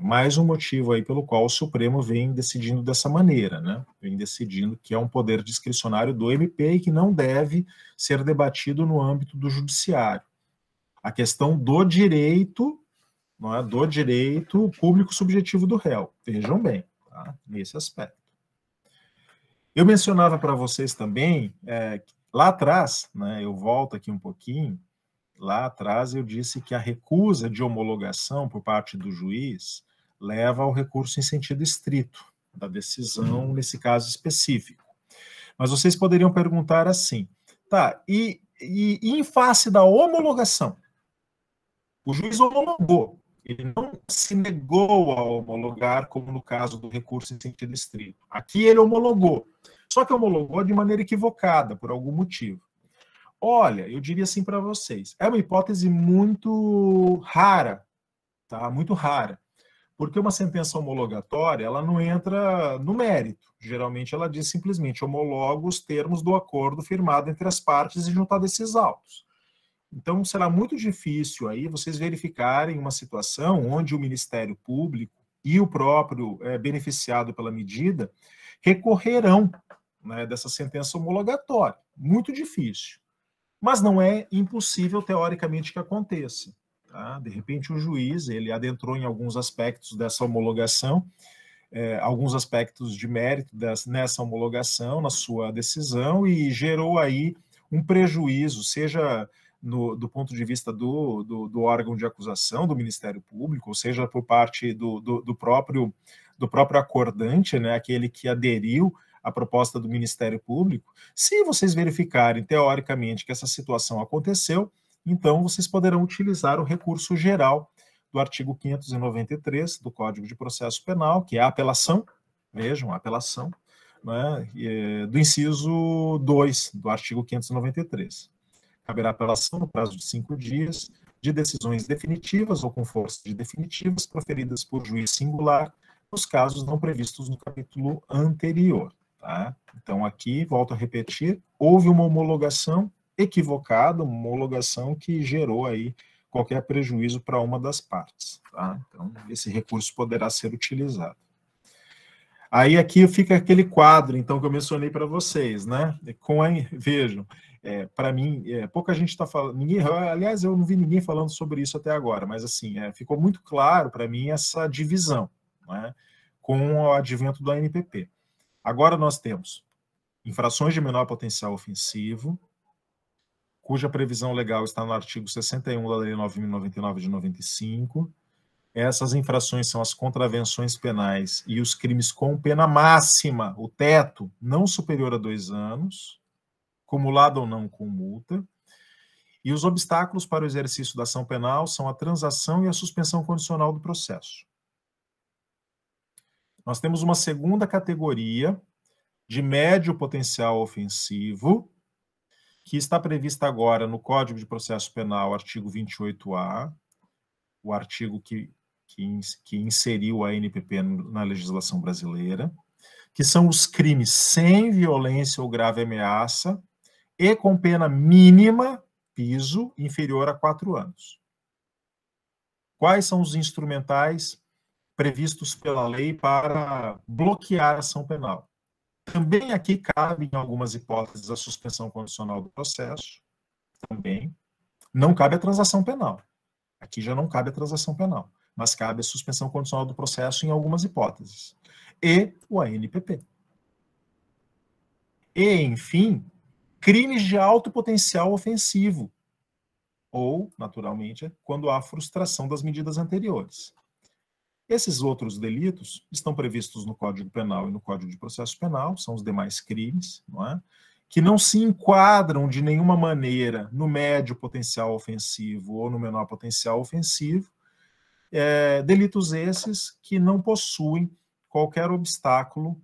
Mais um motivo aí pelo qual o Supremo vem decidindo dessa maneira, né? Vem decidindo que é um poder discricionário do MP e que não deve ser debatido no âmbito do judiciário. A questão do direito, não é? Do direito público subjetivo do réu. Vejam bem, tá? Nesse aspecto. Eu mencionava para vocês também, lá atrás, né, eu volto aqui um pouquinho, lá atrás eu disse que a recusa de homologação por parte do juiz leva ao recurso em sentido estrito da decisão, nesse caso específico. Mas vocês poderiam perguntar assim, tá, e em face da homologação? O juiz homologou, ele não se negou a homologar, como no caso do recurso em sentido estrito. Aqui ele homologou, só que homologou de maneira equivocada, por algum motivo. Olha, eu diria assim para vocês, é uma hipótese muito rara, tá? Muito rara, porque uma sentença homologatória, ela não entra no mérito. Geralmente ela diz simplesmente homologa os termos do acordo firmado entre as partes e juntado esses autos. Então, será muito difícil aí vocês verificarem uma situação onde o Ministério Público e o próprio beneficiado pela medida recorrerão, né, dessa sentença homologatória. Muito difícil. Mas não é impossível, teoricamente, que aconteça. Tá? De repente, o juiz ele adentrou em alguns aspectos dessa homologação, alguns aspectos de mérito nessa homologação, na sua decisão, e gerou aí um prejuízo, seja do ponto de vista do órgão de acusação, do Ministério Público, ou seja, por parte do próprio acordante, né, aquele que aderiu à proposta do Ministério Público. Se vocês verificarem, teoricamente, que essa situação aconteceu, então vocês poderão utilizar o recurso geral do artigo 593 do Código de Processo Penal, que é a apelação, vejam, a apelação, né, do inciso 2 do artigo 593. Caberá apelação no prazo de 5 dias de decisões definitivas ou com força de definitivas proferidas por juiz singular nos casos não previstos no capítulo anterior. Tá? Então, aqui, volto a repetir, houve uma homologação equivocada, uma homologação que gerou aí qualquer prejuízo para uma das partes. Tá? Então, esse recurso poderá ser utilizado. Aí aqui fica aquele quadro, então, que eu mencionei para vocês, né? Vejam, para mim, pouca gente está falando, aliás, eu não vi ninguém falando sobre isso até agora, mas assim, ficou muito claro para mim essa divisão, né, com o advento do ANPP. Agora nós temos infrações de menor potencial ofensivo, cuja previsão legal está no artigo 61 da Lei 9.099 de 95. Essas infrações são as contravenções penais e os crimes com pena máxima, o teto, não superior a 2 anos, cumulado ou não com multa. E os obstáculos para o exercício da ação penal são a transação e a suspensão condicional do processo. Nós temos uma segunda categoria de médio potencial ofensivo, que está prevista agora no Código de Processo Penal, artigo 28A, o artigo que inseriu a ANPP na legislação brasileira, que são os crimes sem violência ou grave ameaça e com pena mínima, piso, inferior a 4 anos. Quais são os instrumentais previstos pela lei para bloquear a ação penal? Também aqui cabe, em algumas hipóteses, a suspensão condicional do processo, também. Não cabe a transação penal. Aqui já não cabe a transação penal, mas cabe a suspensão condicional do processo em algumas hipóteses. E o ANPP. E, enfim, crimes de alto potencial ofensivo, ou, naturalmente, quando há frustração das medidas anteriores. Esses outros delitos estão previstos no Código Penal e no Código de Processo Penal, são os demais crimes, não é? Que não se enquadram de nenhuma maneira no médio potencial ofensivo ou no menor potencial ofensivo, delitos esses que não possuem qualquer obstáculo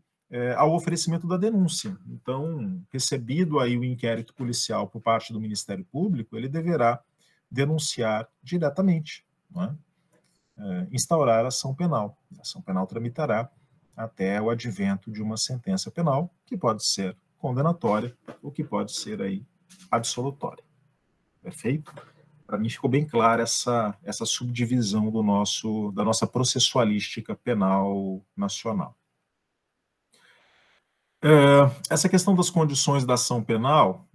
ao oferecimento da denúncia. Então, recebido aí o inquérito policial por parte do Ministério Público, ele deverá denunciar diretamente, não é? Instaurar a ação penal. A ação penal tramitará até o advento de uma sentença penal, que pode ser condenatória ou que pode ser aí absolutória. Perfeito? Para mim ficou bem clara essa subdivisão da nossa processualística penal nacional. Essa questão das condições da ação penal,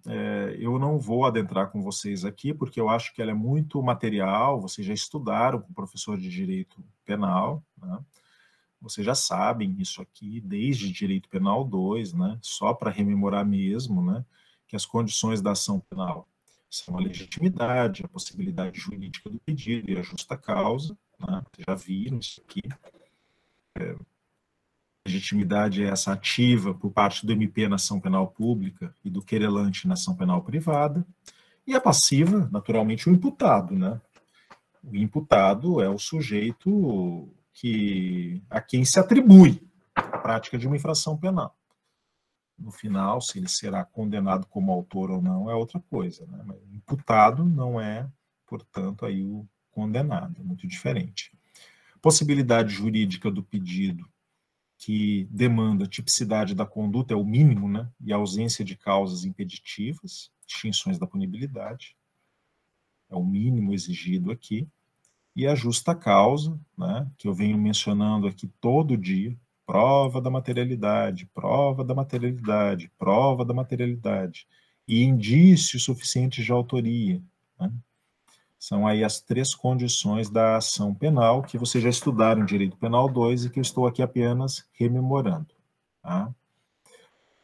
eu não vou adentrar com vocês aqui, porque eu acho que ela é muito material, vocês já estudaram com o professor de Direito Penal, né? Vocês já sabem isso aqui desde Direito Penal 2, né? Só para rememorar mesmo, né? Que as condições da ação penal são a legitimidade, a possibilidade jurídica do pedido e a justa causa, né? Vocês já viram isso aqui. Legitimidade é essa ativa por parte do MP na ação penal pública e do querelante na ação penal privada, e a passiva, naturalmente, o imputado, né? O imputado é o sujeito a quem se atribui a prática de uma infração penal. No final, se ele será condenado como autor ou não é outra coisa, né? Mas o imputado não é, portanto, aí o condenado, é muito diferente. Possibilidade jurídica do pedido que demanda tipicidade da conduta é o mínimo, né? E a ausência de causas impeditivas, extinções da punibilidade, é o mínimo exigido aqui. E a justa causa, né, que eu venho mencionando aqui todo dia, prova da materialidade, prova da materialidade, prova da materialidade, e indícios suficientes de autoria, né? São aí as 3 condições da ação penal que vocês já estudaram em Direito Penal 2 e que eu estou aqui apenas rememorando. Tá?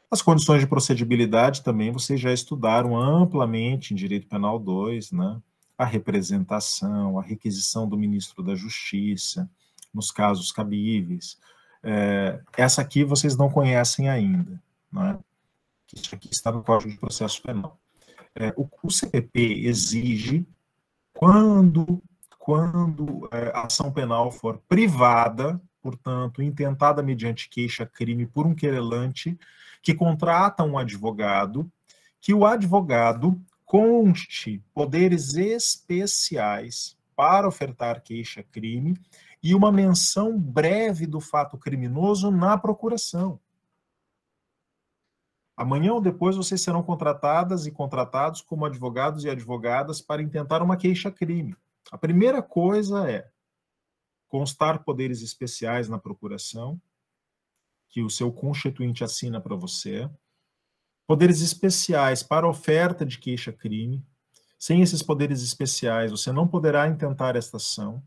As condições de procedibilidade também vocês já estudaram amplamente em Direito Penal 2, né? A representação, a requisição do ministro da Justiça, nos casos cabíveis. Essa aqui vocês não conhecem ainda, né? Isso aqui está no Código de Processo Penal. O CPP exige, quando a ação penal for privada, portanto, intentada mediante queixa-crime por um querelante que contrata um advogado, que o advogado conste poderes especiais para ofertar queixa-crime e uma menção breve do fato criminoso na procuração. Amanhã ou depois vocês serão contratadas e contratados como advogados e advogadas para intentar uma queixa-crime. A primeira coisa é constar poderes especiais na procuração, que o seu constituinte assina para você, poderes especiais para oferta de queixa-crime. Sem esses poderes especiais, você não poderá intentar esta ação,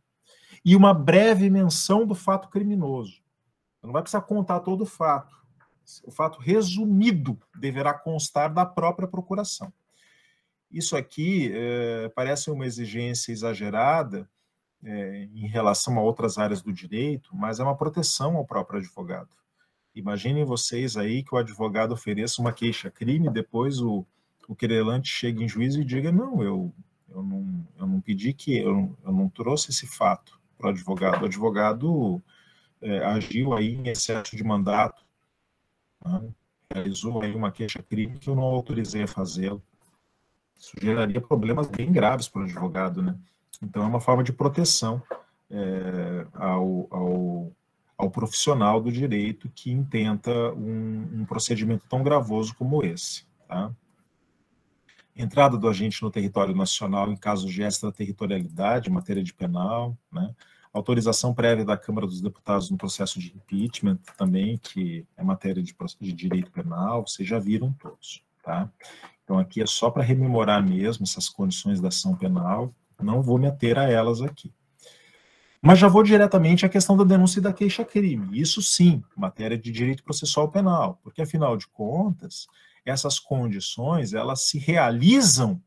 e uma breve menção do fato criminoso. Você não vai precisar contar todo o fato. O fato resumido deverá constar da própria procuração. Isso aqui parece uma exigência exagerada em relação a outras áreas do direito, mas é uma proteção ao próprio advogado. Imaginem vocês aí que o advogado ofereça uma queixa-crime, depois o querelante chega em juízo e diga, não, eu não pedi que, eu não trouxe esse fato para o advogado. O advogado agiu aí em excesso de mandato, né? Realizou aí uma queixa-crime que eu não autorizei a fazê-lo. Isso geraria problemas bem graves para o advogado, né? Então, é uma forma de proteção ao profissional do direito que intenta um procedimento tão gravoso como esse, tá? Entrada do agente no território nacional em casos de extraterritorialidade, em matéria de penal, né? Autorização prévia da Câmara dos Deputados no processo de impeachment também, que é matéria de direito penal, vocês já viram todos, tá? Então, aqui é só para rememorar mesmo essas condições da ação penal, não vou me ater a elas aqui. Mas já vou diretamente à questão da denúncia e da queixa-crime. Isso sim, matéria de direito processual penal, porque, afinal de contas, essas condições, elas se realizam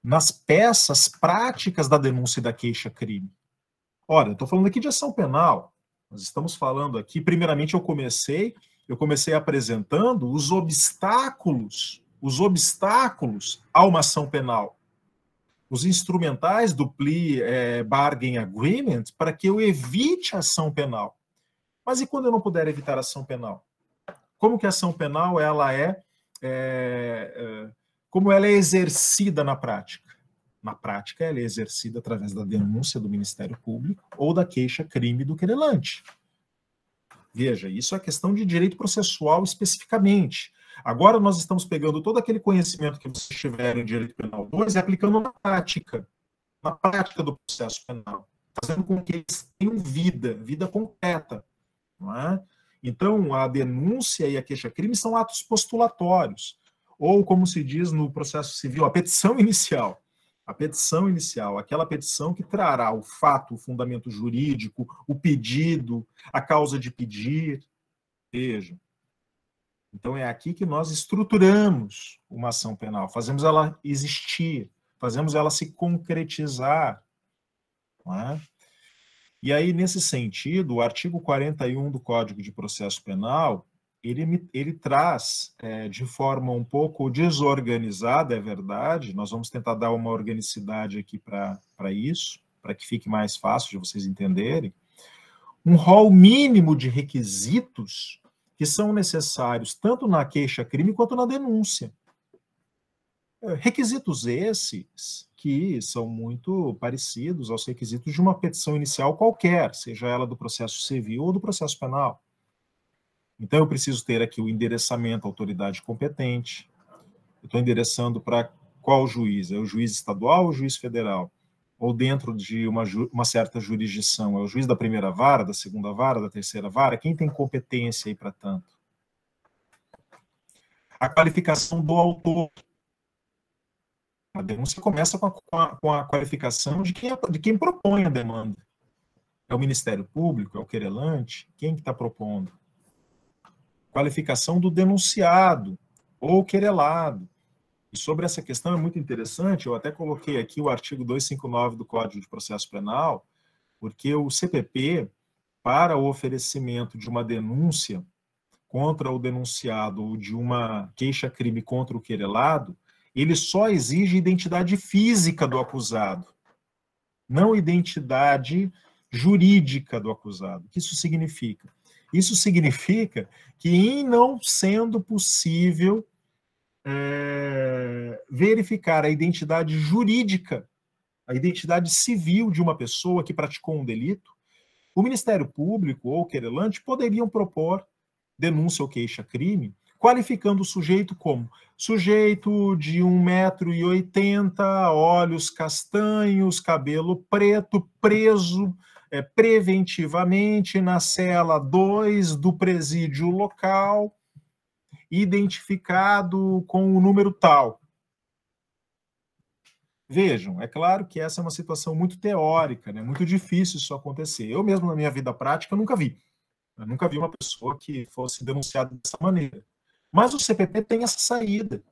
nas peças práticas da denúncia e da queixa-crime. Ora, eu estou falando aqui de ação penal, nós estamos falando aqui, primeiramente eu comecei apresentando os obstáculos a uma ação penal, os instrumentais do plea bargain agreement para que eu evite a ação penal. Mas e quando eu não puder evitar a ação penal? Como que a ação penal como ela é exercida na prática? Na prática, ela é exercida através da denúncia do Ministério Público ou da queixa-crime do querelante. Veja, isso é questão de direito processual especificamente. Agora nós estamos pegando todo aquele conhecimento que vocês tiveram em Direito Penal 2 e aplicando na prática do processo penal, fazendo com que eles tenham vida concreta, não é? Então, a denúncia e a queixa-crime são atos postulatórios, ou, como se diz no processo civil, a petição inicial. A petição inicial, aquela petição que trará o fato, o fundamento jurídico, o pedido, a causa de pedir. Veja. Então, é aqui que nós estruturamos uma ação penal, fazemos ela existir, fazemos ela se concretizar. Não é? E aí, nesse sentido, o artigo 41 do Código de Processo Penal, ele traz de forma um pouco desorganizada, é verdade, nós vamos tentar dar uma organicidade aqui para isso, para que fique mais fácil de vocês entenderem, um rol mínimo de requisitos que são necessários tanto na queixa-crime quanto na denúncia. Requisitos esses que são muito parecidos aos requisitos de uma petição inicial qualquer, seja ela do processo civil ou do processo penal. Então, eu preciso ter aqui o endereçamento à autoridade competente. Eu estou endereçando para qual juiz? É o juiz estadual ou o juiz federal? Ou dentro de uma certa jurisdição? É o juiz da primeira vara, da segunda vara, da terceira vara? Quem tem competência aí para tanto? A qualificação do autor. A denúncia começa com a qualificação de quem propõe a demanda. É o Ministério Público? É o querelante? Quem que está propondo? Qualificação do denunciado ou querelado. E sobre essa questão é muito interessante, eu até coloquei aqui o artigo 259 do Código de Processo Penal, porque o CPP, para o oferecimento de uma denúncia contra o denunciado ou de uma queixa-crime contra o querelado, ele só exige identidade física do acusado, não identidade jurídica do acusado. O que isso significa? Isso significa que, em não sendo possível verificar a identidade jurídica, a identidade civil de uma pessoa que praticou um delito, o Ministério Público ou o querelante poderiam propor denúncia ou queixa-crime, qualificando o sujeito como sujeito de 1,80 m, olhos castanhos, cabelo preto, preso, preventivamente na cela 2 do presídio local, identificado com o número tal. Vejam, é claro que essa é uma situação muito teórica, né? Muito difícil isso acontecer. Eu mesmo, na minha vida prática, nunca vi. Eu nunca vi uma pessoa que fosse denunciada dessa maneira. Mas o CPP tem essa saída.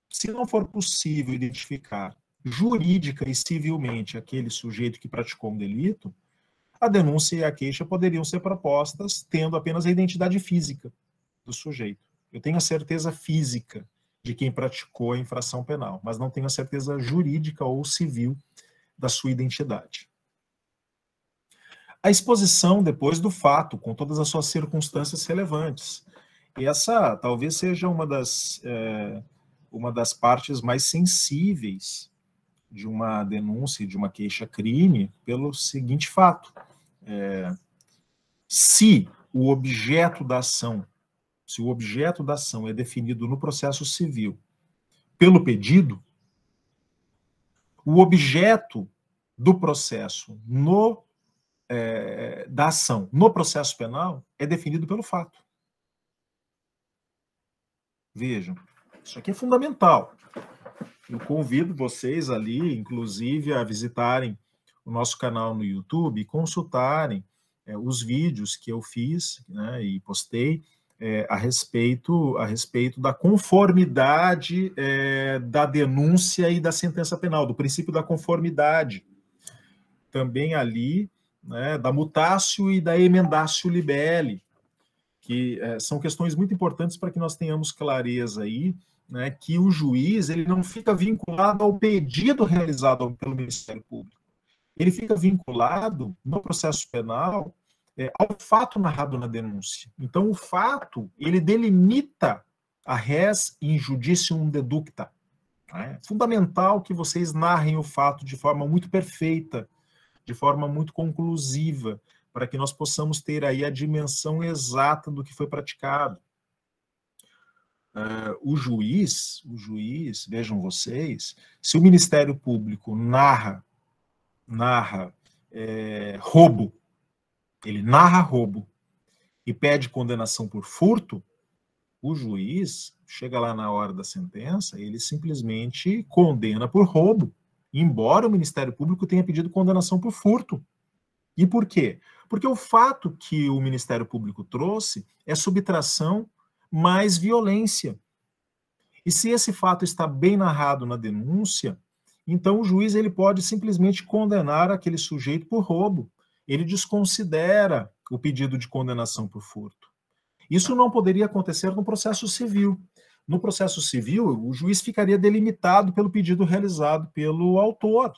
Se não for possível identificar jurídica e civilmente aquele sujeito que praticou um delito, a denúncia e a queixa poderiam ser propostas tendo apenas a identidade física do sujeito. Eu tenho a certeza física de quem praticou a infração penal, mas não tenho a certeza jurídica ou civil da sua identidade. A exposição depois do fato, com todas as suas circunstâncias relevantes. E essa talvez seja uma das partes mais sensíveis de uma denúncia, de uma queixa-crime, pelo seguinte fato. Se o objeto da ação é definido no processo civil pelo pedido, o objeto do processo da ação no processo penal é definido pelo fato. Vejam, isso aqui é fundamental. Eu convido vocês ali, inclusive, a visitarem o nosso canal no YouTube e consultarem os vídeos que eu fiz, né, e postei a respeito da conformidade da denúncia e da sentença penal, do princípio da conformidade. Também ali, né, da mutatio e da emendatio libelli, que são questões muito importantes para que nós tenhamos clareza aí, né, que o juiz ele não fica vinculado ao pedido realizado pelo Ministério Público. Ele fica vinculado, no processo penal, ao fato narrado na denúncia. Então, o fato, ele delimita a res in judicium deducta. É fundamental que vocês narrem o fato de forma muito perfeita, de forma muito conclusiva, para que nós possamos ter aí a dimensão exata do que foi praticado. O juiz, vejam vocês, se o Ministério Público narra roubo, ele narra roubo e pede condenação por furto, o juiz chega lá na hora da sentença, ele simplesmente condena por roubo, embora o Ministério Público tenha pedido condenação por furto. E por quê? Porque o fato que o Ministério Público trouxe é subtração mais violência. E se esse fato está bem narrado na denúncia, então o juiz ele pode simplesmente condenar aquele sujeito por roubo. Ele desconsidera o pedido de condenação por furto. Isso não poderia acontecer no processo civil. No processo civil, o juiz ficaria delimitado pelo pedido realizado pelo autor,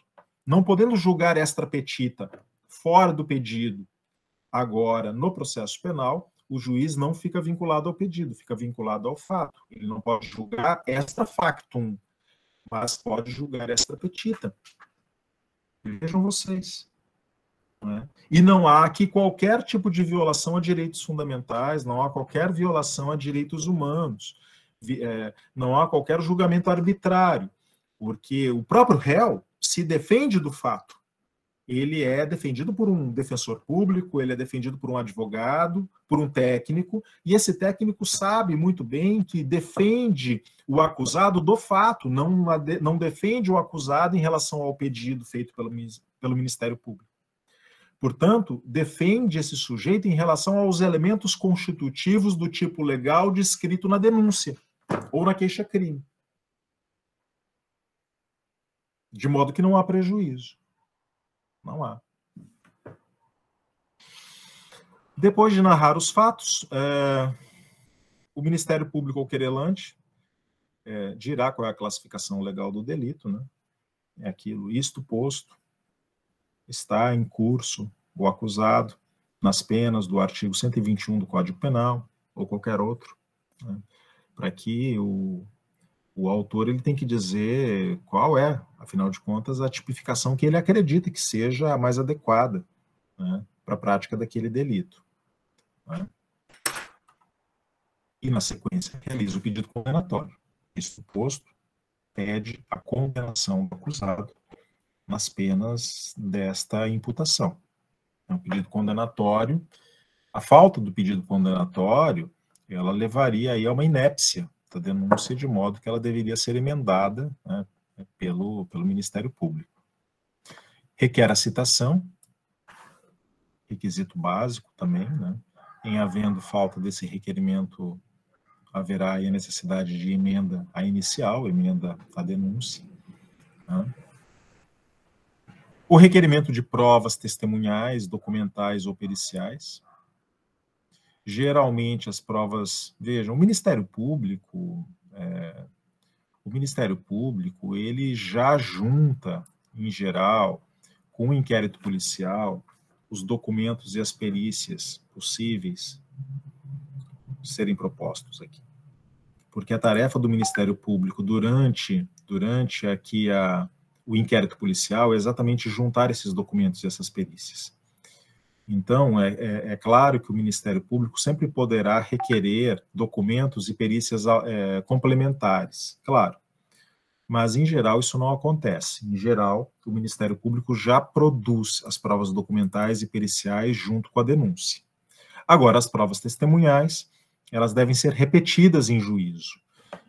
não podendo julgar extra petita, fora do pedido. Agora, no processo penal, o juiz não fica vinculado ao pedido, fica vinculado ao fato. Ele não pode julgar extra factum, mas pode julgar extra petita. Vejam vocês. Né? E não há aqui qualquer tipo de violação a direitos fundamentais, não há qualquer violação a direitos humanos, não há qualquer julgamento arbitrário, porque o próprio réu se defende do fato. Ele é defendido por um defensor público, ele é defendido por um advogado, por um técnico, e esse técnico sabe muito bem que defende o acusado do fato, não defende o acusado em relação ao pedido feito pelo Ministério Público. Portanto, defende esse sujeito em relação aos elementos constitutivos do tipo legal descrito na denúncia ou na queixa-crime. De modo que não há prejuízo. Não há. Depois de narrar os fatos, o Ministério Público ou querelante dirá qual é a classificação legal do delito, né? É aquilo, isto posto, está em curso o acusado nas penas do artigo 121 do Código Penal ou qualquer outro, né? Para que o autor ele tem que dizer qual é, afinal de contas, a tipificação que ele acredita que seja a mais adequada, né, para a prática daquele delito. Né? E, na sequência, realiza o pedido condenatório. Isto posto, pede a condenação do acusado nas penas desta imputação. É um pedido condenatório. A falta do pedido condenatório, ela levaria aí a uma inépcia da denúncia, de modo que ela deveria ser emendada, né, pelo Ministério Público. Requer a citação, requisito básico também, né? Em havendo falta desse requerimento, haverá aí a necessidade de emenda à inicial, emenda à denúncia, né? O requerimento de provas testemunhais, documentais ou periciais. Geralmente as provas, vejam, o Ministério Público, ele já junta, em geral, com o inquérito policial, os documentos e as perícias possíveis de serem propostos aqui. Porque a tarefa do Ministério Público durante aqui o inquérito policial é exatamente juntar esses documentos e essas perícias. Então, é claro que o Ministério Público sempre poderá requerer documentos e perícias complementares, claro. Mas, em geral, isso não acontece. Em geral, o Ministério Público já produz as provas documentais e periciais junto com a denúncia. Agora, as provas testemunhais, elas devem ser repetidas em juízo.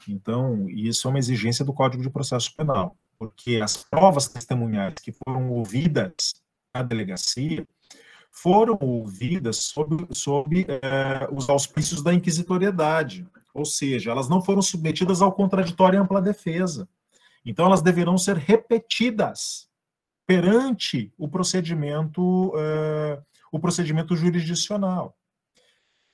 Então, isso é uma exigência do Código de Processo Penal, porque as provas testemunhais que foram ouvidas na delegacia foram ouvidas sob os auspícios da inquisitoriedade, ou seja, elas não foram submetidas ao contraditório e ampla defesa. Então, elas deverão ser repetidas perante o procedimento jurisdicional.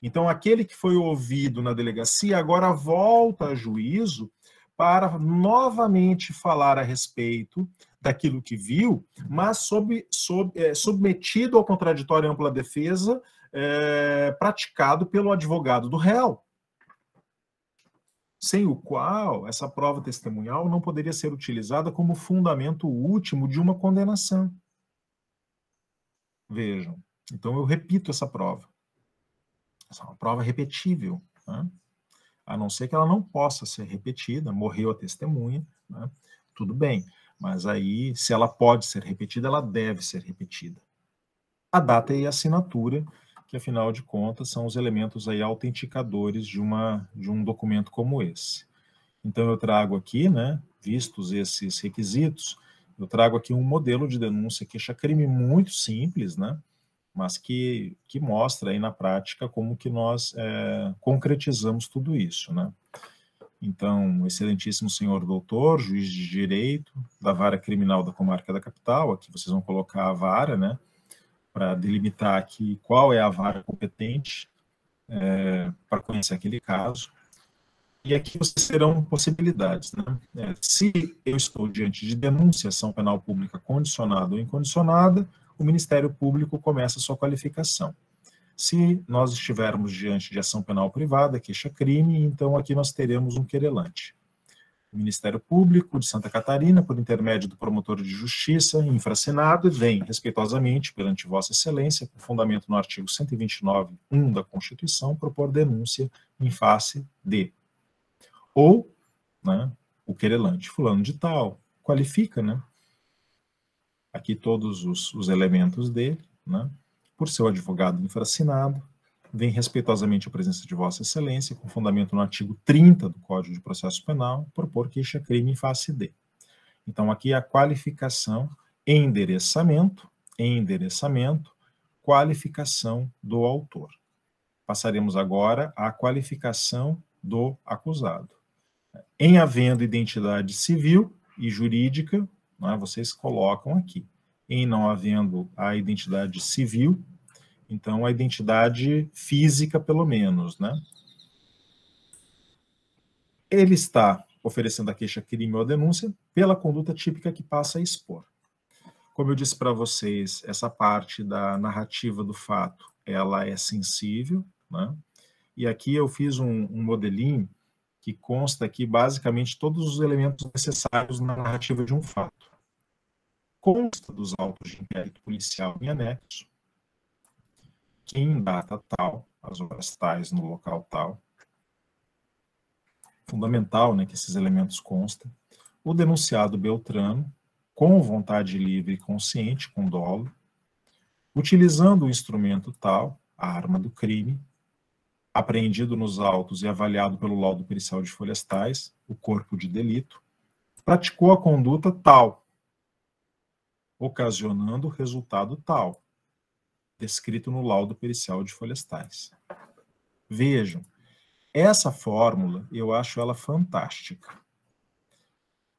Então, aquele que foi ouvido na delegacia agora volta a juízo para novamente falar a respeito daquilo que viu, mas submetido ao contraditório e ampla defesa praticado pelo advogado do réu, sem o qual essa prova testemunhal não poderia ser utilizada como fundamento último de uma condenação. Vejam, então eu repito essa prova. Essa é uma prova repetível, né? A não ser que ela não possa ser repetida, morreu a testemunha, né? Tudo bem, mas aí, se ela pode ser repetida, ela deve ser repetida. A data e a assinatura, que afinal de contas são os elementos aí autenticadores de um documento como esse. Então eu trago aqui, né, vistos esses requisitos, eu trago aqui um modelo de denúncia queixa-crime muito simples, né, mas que mostra aí na prática como que nós concretizamos tudo isso, né. Então, excelentíssimo senhor doutor, juiz de direito da vara criminal da comarca da capital, aqui vocês vão colocar a vara, né, para delimitar aqui qual é a vara competente para conhecer aquele caso. E aqui vocês terão possibilidades, né? Se eu estou diante de denúncia, ação penal pública condicionada ou incondicionada, o Ministério Público começa a sua qualificação. Se nós estivermos diante de ação penal privada, queixa-crime, então aqui nós teremos um querelante. O Ministério Público de Santa Catarina, por intermédio do promotor de justiça, infracinado, vem, respeitosamente, perante Vossa Excelência, com fundamento no artigo 129.1 da Constituição, propor denúncia em face de. Ou, né, o querelante, fulano de tal, qualifica, né, aqui todos os elementos dele, né, por seu advogado infracinado, vem respeitosamente à presença de Vossa Excelência, com fundamento no artigo 30 do Código de Processo Penal, propor queixa-crime em face de. Então, aqui a qualificação, endereçamento, qualificação do autor. Passaremos agora à qualificação do acusado. Em havendo identidade civil e jurídica, né, vocês colocam aqui. Em não havendo a identidade civil, então a identidade física, pelo menos, né? Ele está oferecendo a queixa-crime ou a denúncia pela conduta típica que passa a expor. Como eu disse para vocês, essa parte da narrativa do fato, ela é sensível, né? E aqui eu fiz um modelinho que consta aqui basicamente todos os elementos necessários na narrativa de um fato. Consta dos autos de inquérito policial em anexo, que em data tal, as horas tais, no local tal. Fundamental, né, que esses elementos constem. O denunciado Beltrano, com vontade livre e consciente, com dolo, Utilizando o instrumento tal, a arma do crime, apreendido nos autos e avaliado pelo laudo pericial de folhas tais, o corpo de delito, praticou a conduta tal, ocasionando o resultado tal, descrito no laudo pericial de folhas tais. Vejam, essa fórmula, eu acho ela fantástica.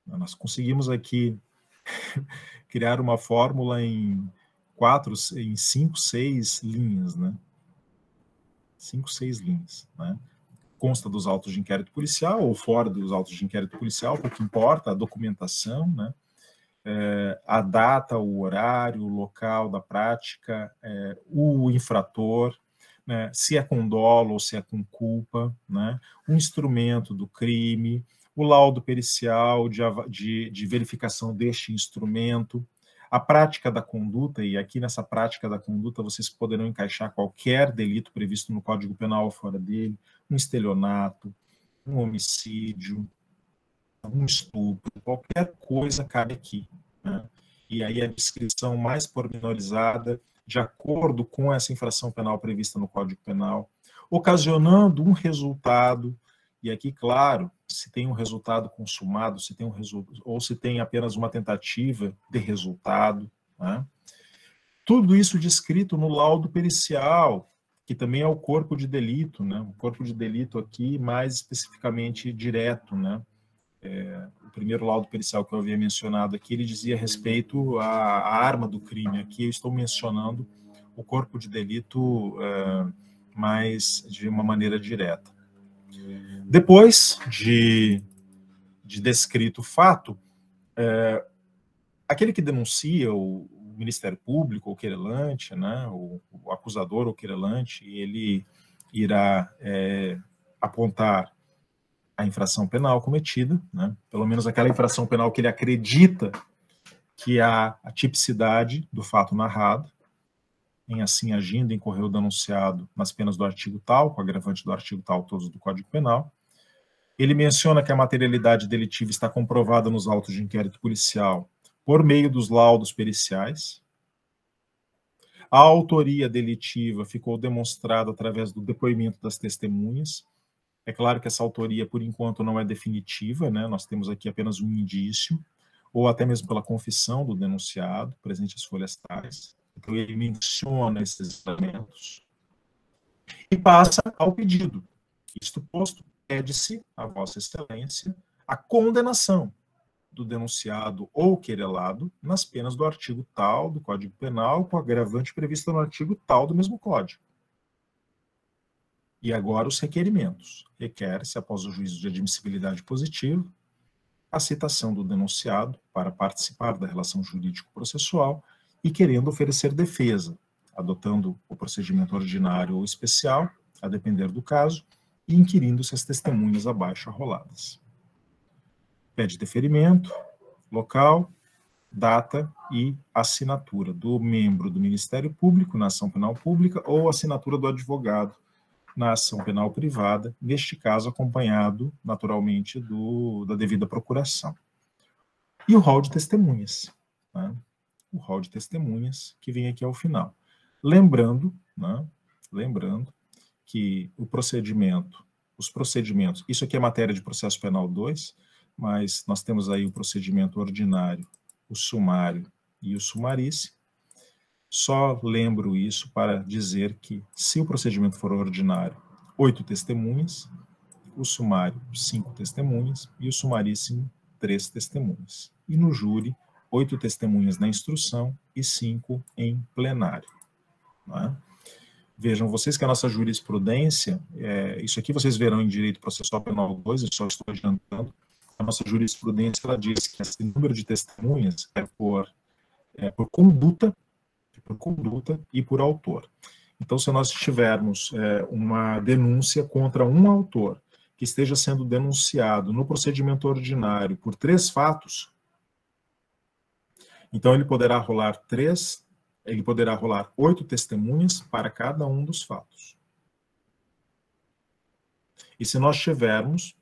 Nós conseguimos aqui criar uma fórmula em 5, 6 linhas, né? 5, 6 linhas, né? Consta dos autos de inquérito policial ou fora dos autos de inquérito policial, porque importa a documentação, né? A data, o horário, o local da prática, o infrator, né? Se é com dolo ou se é com culpa, né? O instrumento do crime, o laudo pericial de verificação deste instrumento, a prática da conduta, e aqui nessa prática da conduta vocês poderão encaixar qualquer delito previsto no Código Penal ou fora dele, um estelionato, um homicídio, um estupro, qualquer coisa cabe aqui, né? E aí a descrição mais pormenorizada, de acordo com essa infração penal prevista no Código Penal, ocasionando um resultado, e aqui, claro, se tem um resultado consumado, se tem ou se tem apenas uma tentativa de resultado, né? Tudo isso descrito no laudo pericial, que também é o corpo de delito, né? O corpo de delito aqui mais especificamente direto, né? O primeiro laudo pericial que eu havia mencionado aqui, ele dizia respeito à arma do crime. Aqui eu estou mencionando o corpo de delito mais de uma maneira direta. Depois de descrito o fato, aquele que denuncia, o Ministério Público, o querelante, né, o acusador ou querelante, ele irá apontar a infração penal cometida, né, pelo menos aquela infração penal que ele acredita que há a tipicidade do fato narrado, em assim agindo, incorreu o denunciado nas penas do artigo tal, com agravante do artigo tal, todos do Código Penal. Ele menciona que a materialidade delitiva está comprovada nos autos de inquérito policial por meio dos laudos periciais. A autoria delitiva ficou demonstrada através do depoimento das testemunhas. É claro que essa autoria, por enquanto, não é definitiva, né? Nós temos aqui apenas um indício, ou até mesmo pela confissão do denunciado, presente as folhas tais. Então, ele menciona esses elementos e passa ao pedido. Isto posto, pede-se a Vossa Excelência a condenação do denunciado ou querelado nas penas do artigo tal do Código Penal, com agravante prevista no artigo tal do mesmo Código. E agora os requerimentos. Requer-se, após o juízo de admissibilidade positivo, a citação do denunciado para participar da relação jurídico-processual e querendo oferecer defesa, adotando o procedimento ordinário ou especial, a depender do caso, e inquirindo-se as testemunhas abaixo arroladas. Pede deferimento, local, data e assinatura do membro do Ministério Público na ação penal pública ou assinatura do advogado na ação penal privada, neste caso acompanhado, naturalmente, da devida procuração. E o rol de testemunhas, né? O rol de testemunhas que vem aqui ao final. Lembrando, né? Lembrando que os procedimentos, isso aqui é matéria de processo penal 2, mas nós temos aí o procedimento ordinário, o sumário e o sumaríssimo. Só lembro isso para dizer que, se o procedimento for ordinário, 8 testemunhas, o sumário, 5 testemunhas, e o sumaríssimo, 3 testemunhas. E no júri, 8 testemunhas na instrução e 5 em plenário. Né? Vejam vocês que a nossa jurisprudência, isso aqui vocês verão em Direito Processual Penal 2, eu só estou adiantando, a nossa jurisprudência ela diz que esse número de testemunhas é por conduta e por autor. Então, se nós tivermos uma denúncia contra um autor que esteja sendo denunciado no procedimento ordinário por 3 fatos, então ele poderá rolar 8 testemunhas para cada um dos fatos. E se nós tivermos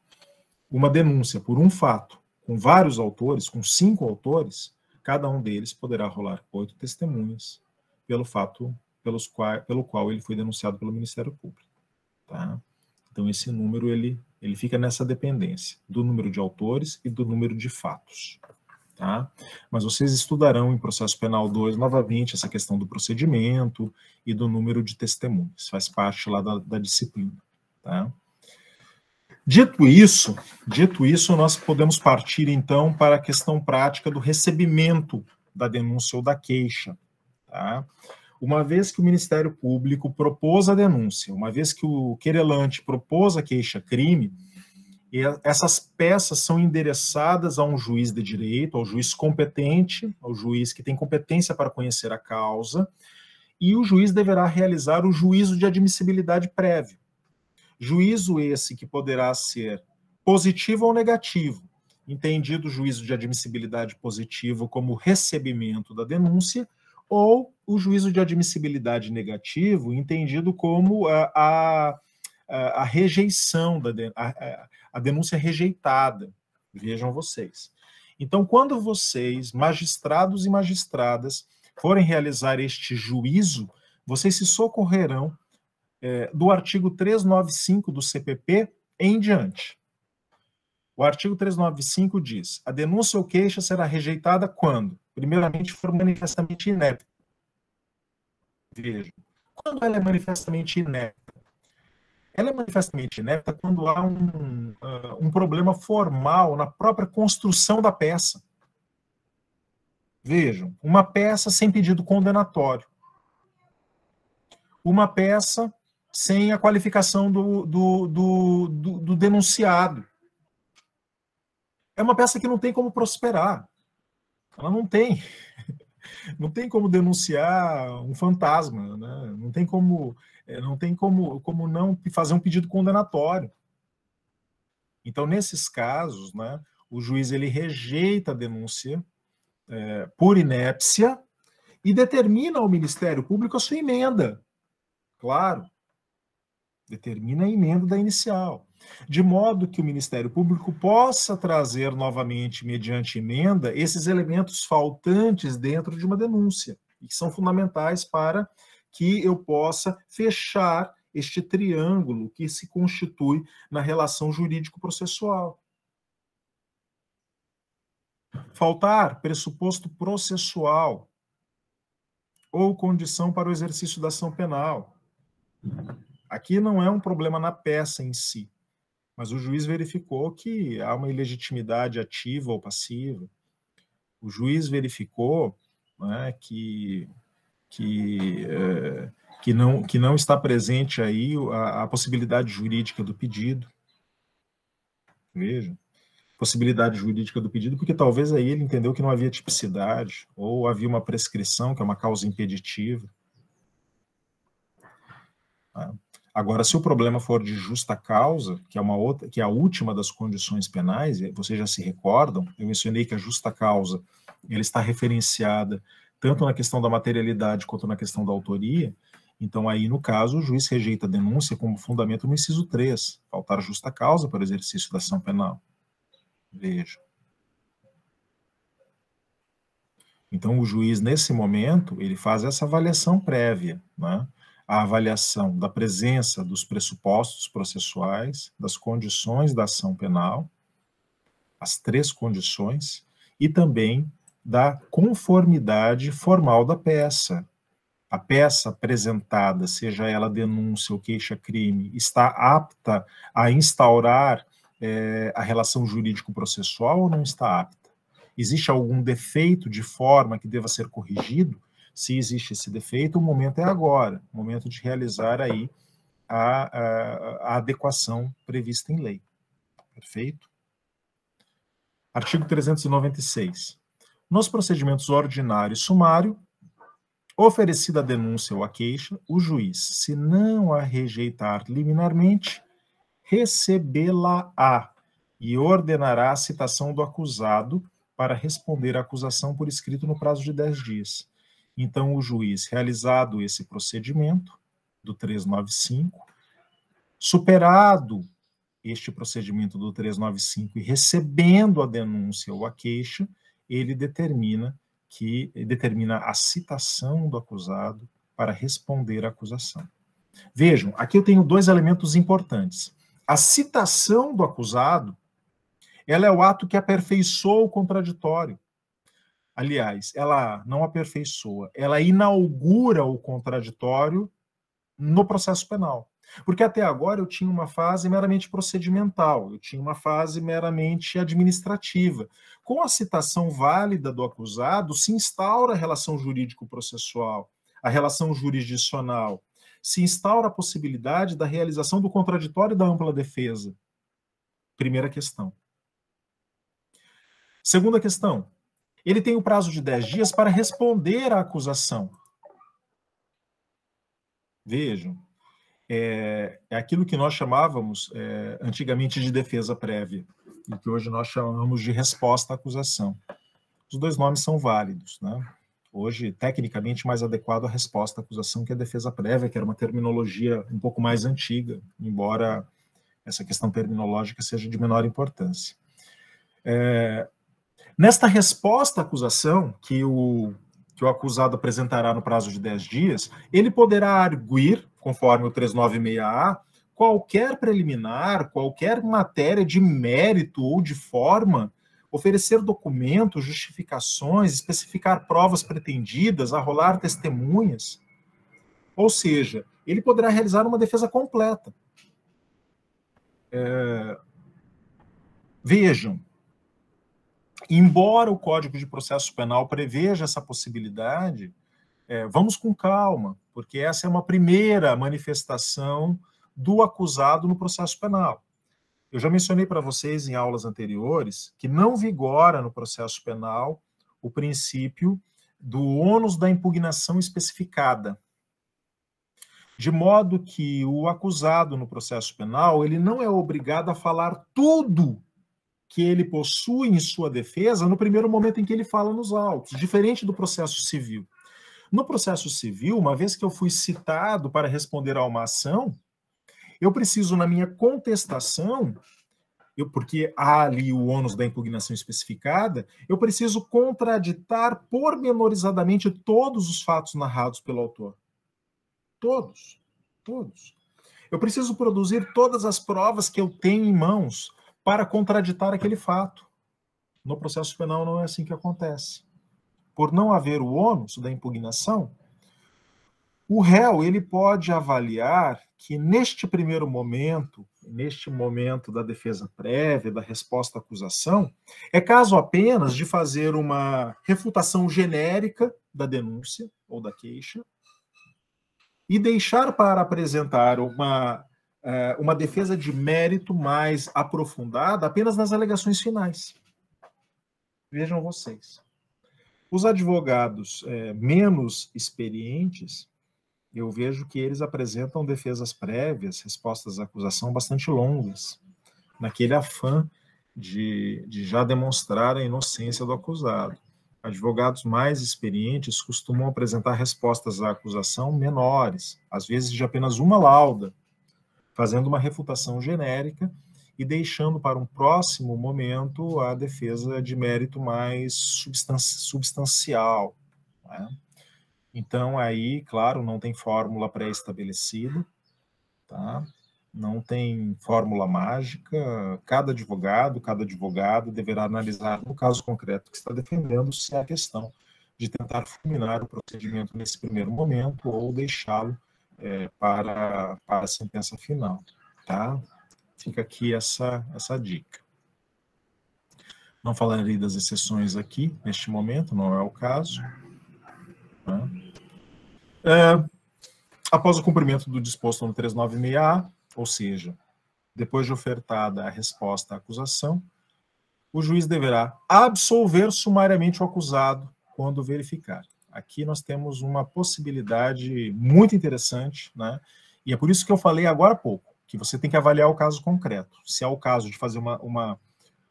uma denúncia por um fato com vários autores, com 5 autores, cada um deles poderá rolar 8 testemunhas pelo fato pelo qual ele foi denunciado pelo Ministério Público. Tá? Então, esse número ele fica nessa dependência do número de autores e do número de fatos. Tá? Mas vocês estudarão em processo penal 2 novamente essa questão do procedimento e do número de testemunhas, faz parte lá da disciplina. Tá? Dito isso, nós podemos partir então para a questão prática do recebimento da denúncia ou da queixa. Tá? Uma vez que o Ministério Público propôs a denúncia, uma vez que o querelante propôs a queixa-crime, e essas peças são endereçadas a um juiz de direito, ao juiz competente, ao juiz que tem competência para conhecer a causa, e o juiz deverá realizar o juízo de admissibilidade prévio. Juízo esse que poderá ser positivo ou negativo, entendido o juízo de admissibilidade positivo como recebimento da denúncia, ou o juízo de admissibilidade negativo, entendido como a rejeição, a denúncia rejeitada. Vejam vocês. Então, quando vocês, magistrados e magistradas, forem realizar este juízo, vocês se socorrerão do artigo 395 do CPP em diante. O artigo 395 diz: a denúncia ou queixa será rejeitada quando, primeiramente, for manifestamente inepta. Veja, quando ela é manifestamente inepta? Ela é manifestamente inepta quando há um problema formal na própria construção da peça. Vejam, uma peça sem pedido condenatório. Uma peça sem a qualificação do denunciado. É uma peça que não tem como prosperar. Ela não tem. Não tem como denunciar um fantasma, né? Não tem como não fazer um pedido condenatório. Então, nesses casos, né, o juiz ele rejeita a denúncia por inépcia e determina ao Ministério Público a sua emenda. Claro, determina a emenda da inicial, de modo que o Ministério Público possa trazer novamente, mediante emenda, esses elementos faltantes dentro de uma denúncia, e que são fundamentais para que eu possa fechar este triângulo que se constitui na relação jurídico-processual. Faltar pressuposto processual ou condição para o exercício da ação penal. Aqui não é um problema na peça em si, mas o juiz verificou que há uma ilegitimidade ativa ou passiva. O juiz verificou, né, que não está presente aí a possibilidade jurídica do pedido. Veja, possibilidade jurídica do pedido, porque talvez aí ele entendeu que não havia tipicidade, ou havia uma prescrição, que é uma causa impeditiva. Tá? Agora, se o problema for de justa causa, que é a última das condições penais, vocês já se recordam, eu mencionei que a justa causa ela está referenciada tanto na questão da materialidade quanto na questão da autoria. Então, aí, no caso, o juiz rejeita a denúncia como fundamento no inciso 3, faltar justa causa para o exercício da ação penal. Veja. Então, o juiz, nesse momento, ele faz essa avaliação prévia, né? A avaliação da presença dos pressupostos processuais, das condições da ação penal, as 3 condições, e também da conformidade formal da peça. A peça apresentada, seja ela denúncia ou queixa-crime, está apta a instaurar a relação jurídico-processual ou não está apta? Existe algum defeito de forma que deva ser corrigido? Se existe esse defeito, o momento é agora, o momento de realizar aí a adequação prevista em lei. Perfeito? Artigo 396. Nos procedimentos ordinário e sumário, oferecida a denúncia ou a queixa, o juiz, se não a rejeitar liminarmente, recebê-la-á e ordenará a citação do acusado para responder à acusação por escrito no prazo de 10 dias. Então, o juiz, realizado esse procedimento do 395, superado este procedimento do 395 e recebendo a denúncia ou a queixa, ele determina que determina a citação do acusado para responder à acusação. Vejam, aqui eu tenho dois elementos importantes. A citação do acusado, ela é o ato que aperfeiçoa o contraditório. Aliás, ela não aperfeiçoa, ela inaugura o contraditório no processo penal. Porque até agora eu tinha uma fase meramente procedimental, eu tinha uma fase meramente administrativa. Com a citação válida do acusado, se instaura a relação jurídico-processual, a relação jurisdicional, se instaura a possibilidade da realização do contraditório e da ampla defesa. Primeira questão. Segunda questão. Ele tem o prazo de 10 dias para responder à acusação. Vejam, é aquilo que nós chamávamos antigamente de defesa prévia, e que hoje nós chamamos de resposta à acusação. Os dois nomes são válidos, né? Hoje, tecnicamente, mais adequado à resposta à acusação que a defesa prévia, que era uma terminologia um pouco mais antiga, embora essa questão terminológica seja de menor importância. Nesta resposta à acusação, que o acusado apresentará no prazo de 10 dias, ele poderá arguir, conforme o 396-A, qualquer preliminar, qualquer matéria de mérito ou de forma, oferecer documentos, justificações, especificar provas pretendidas, arrolar testemunhas. Ou seja, ele poderá realizar uma defesa completa. Vejam, embora o Código de Processo Penal preveja essa possibilidade, vamos com calma, porque essa é uma primeira manifestação do acusado no processo penal. Eu já mencionei para vocês em aulas anteriores que não vigora no processo penal o princípio do ônus da impugnação especificada. De modo que o acusado no processo penal, ele não é obrigado a falar tudo que ele possui em sua defesa no primeiro momento em que ele fala nos autos, diferente do processo civil. No processo civil, uma vez que eu fui citado para responder a uma ação, eu preciso, na minha contestação, porque há ali o ônus da impugnação especificada, eu preciso contraditar pormenorizadamente todos os fatos narrados pelo autor. Todos. Eu preciso produzir todas as provas que eu tenho em mãos para contraditar aquele fato. No processo penal não é assim que acontece. Por não haver o ônus da impugnação, o réu ele pode avaliar que neste primeiro momento, neste momento da defesa prévia, da resposta à acusação, é caso apenas de fazer uma refutação genérica da denúncia ou da queixa e deixar para apresentar uma defesa de mérito mais aprofundada apenas nas alegações finais. Vejam vocês. Os advogados menos experientes, eu vejo que eles apresentam defesas prévias, respostas à acusação bastante longas, naquele afã de já demonstrar a inocência do acusado. Advogados mais experientes costumam apresentar respostas à acusação menores, às vezes de apenas uma lauda, fazendo uma refutação genérica e deixando para um próximo momento a defesa de mérito mais substancial, né? Então, aí, claro, não tem fórmula pré-estabelecida, tá? Não tem fórmula mágica, cada advogado deverá analisar no caso concreto que está defendendo se é a questão de tentar fulminar o procedimento nesse primeiro momento ou deixá-lo para a sentença final, tá? Fica aqui essa dica. Não falarei das exceções aqui, neste momento, não é o caso. Tá? Após o cumprimento do disposto no 396-A, ou seja, depois de ofertada a resposta à acusação, o juiz deverá absolver sumariamente o acusado quando verificar. Aqui nós temos uma possibilidade muito interessante, né? E é por isso que eu falei agora há pouco, que você tem que avaliar o caso concreto. Se é o caso de fazer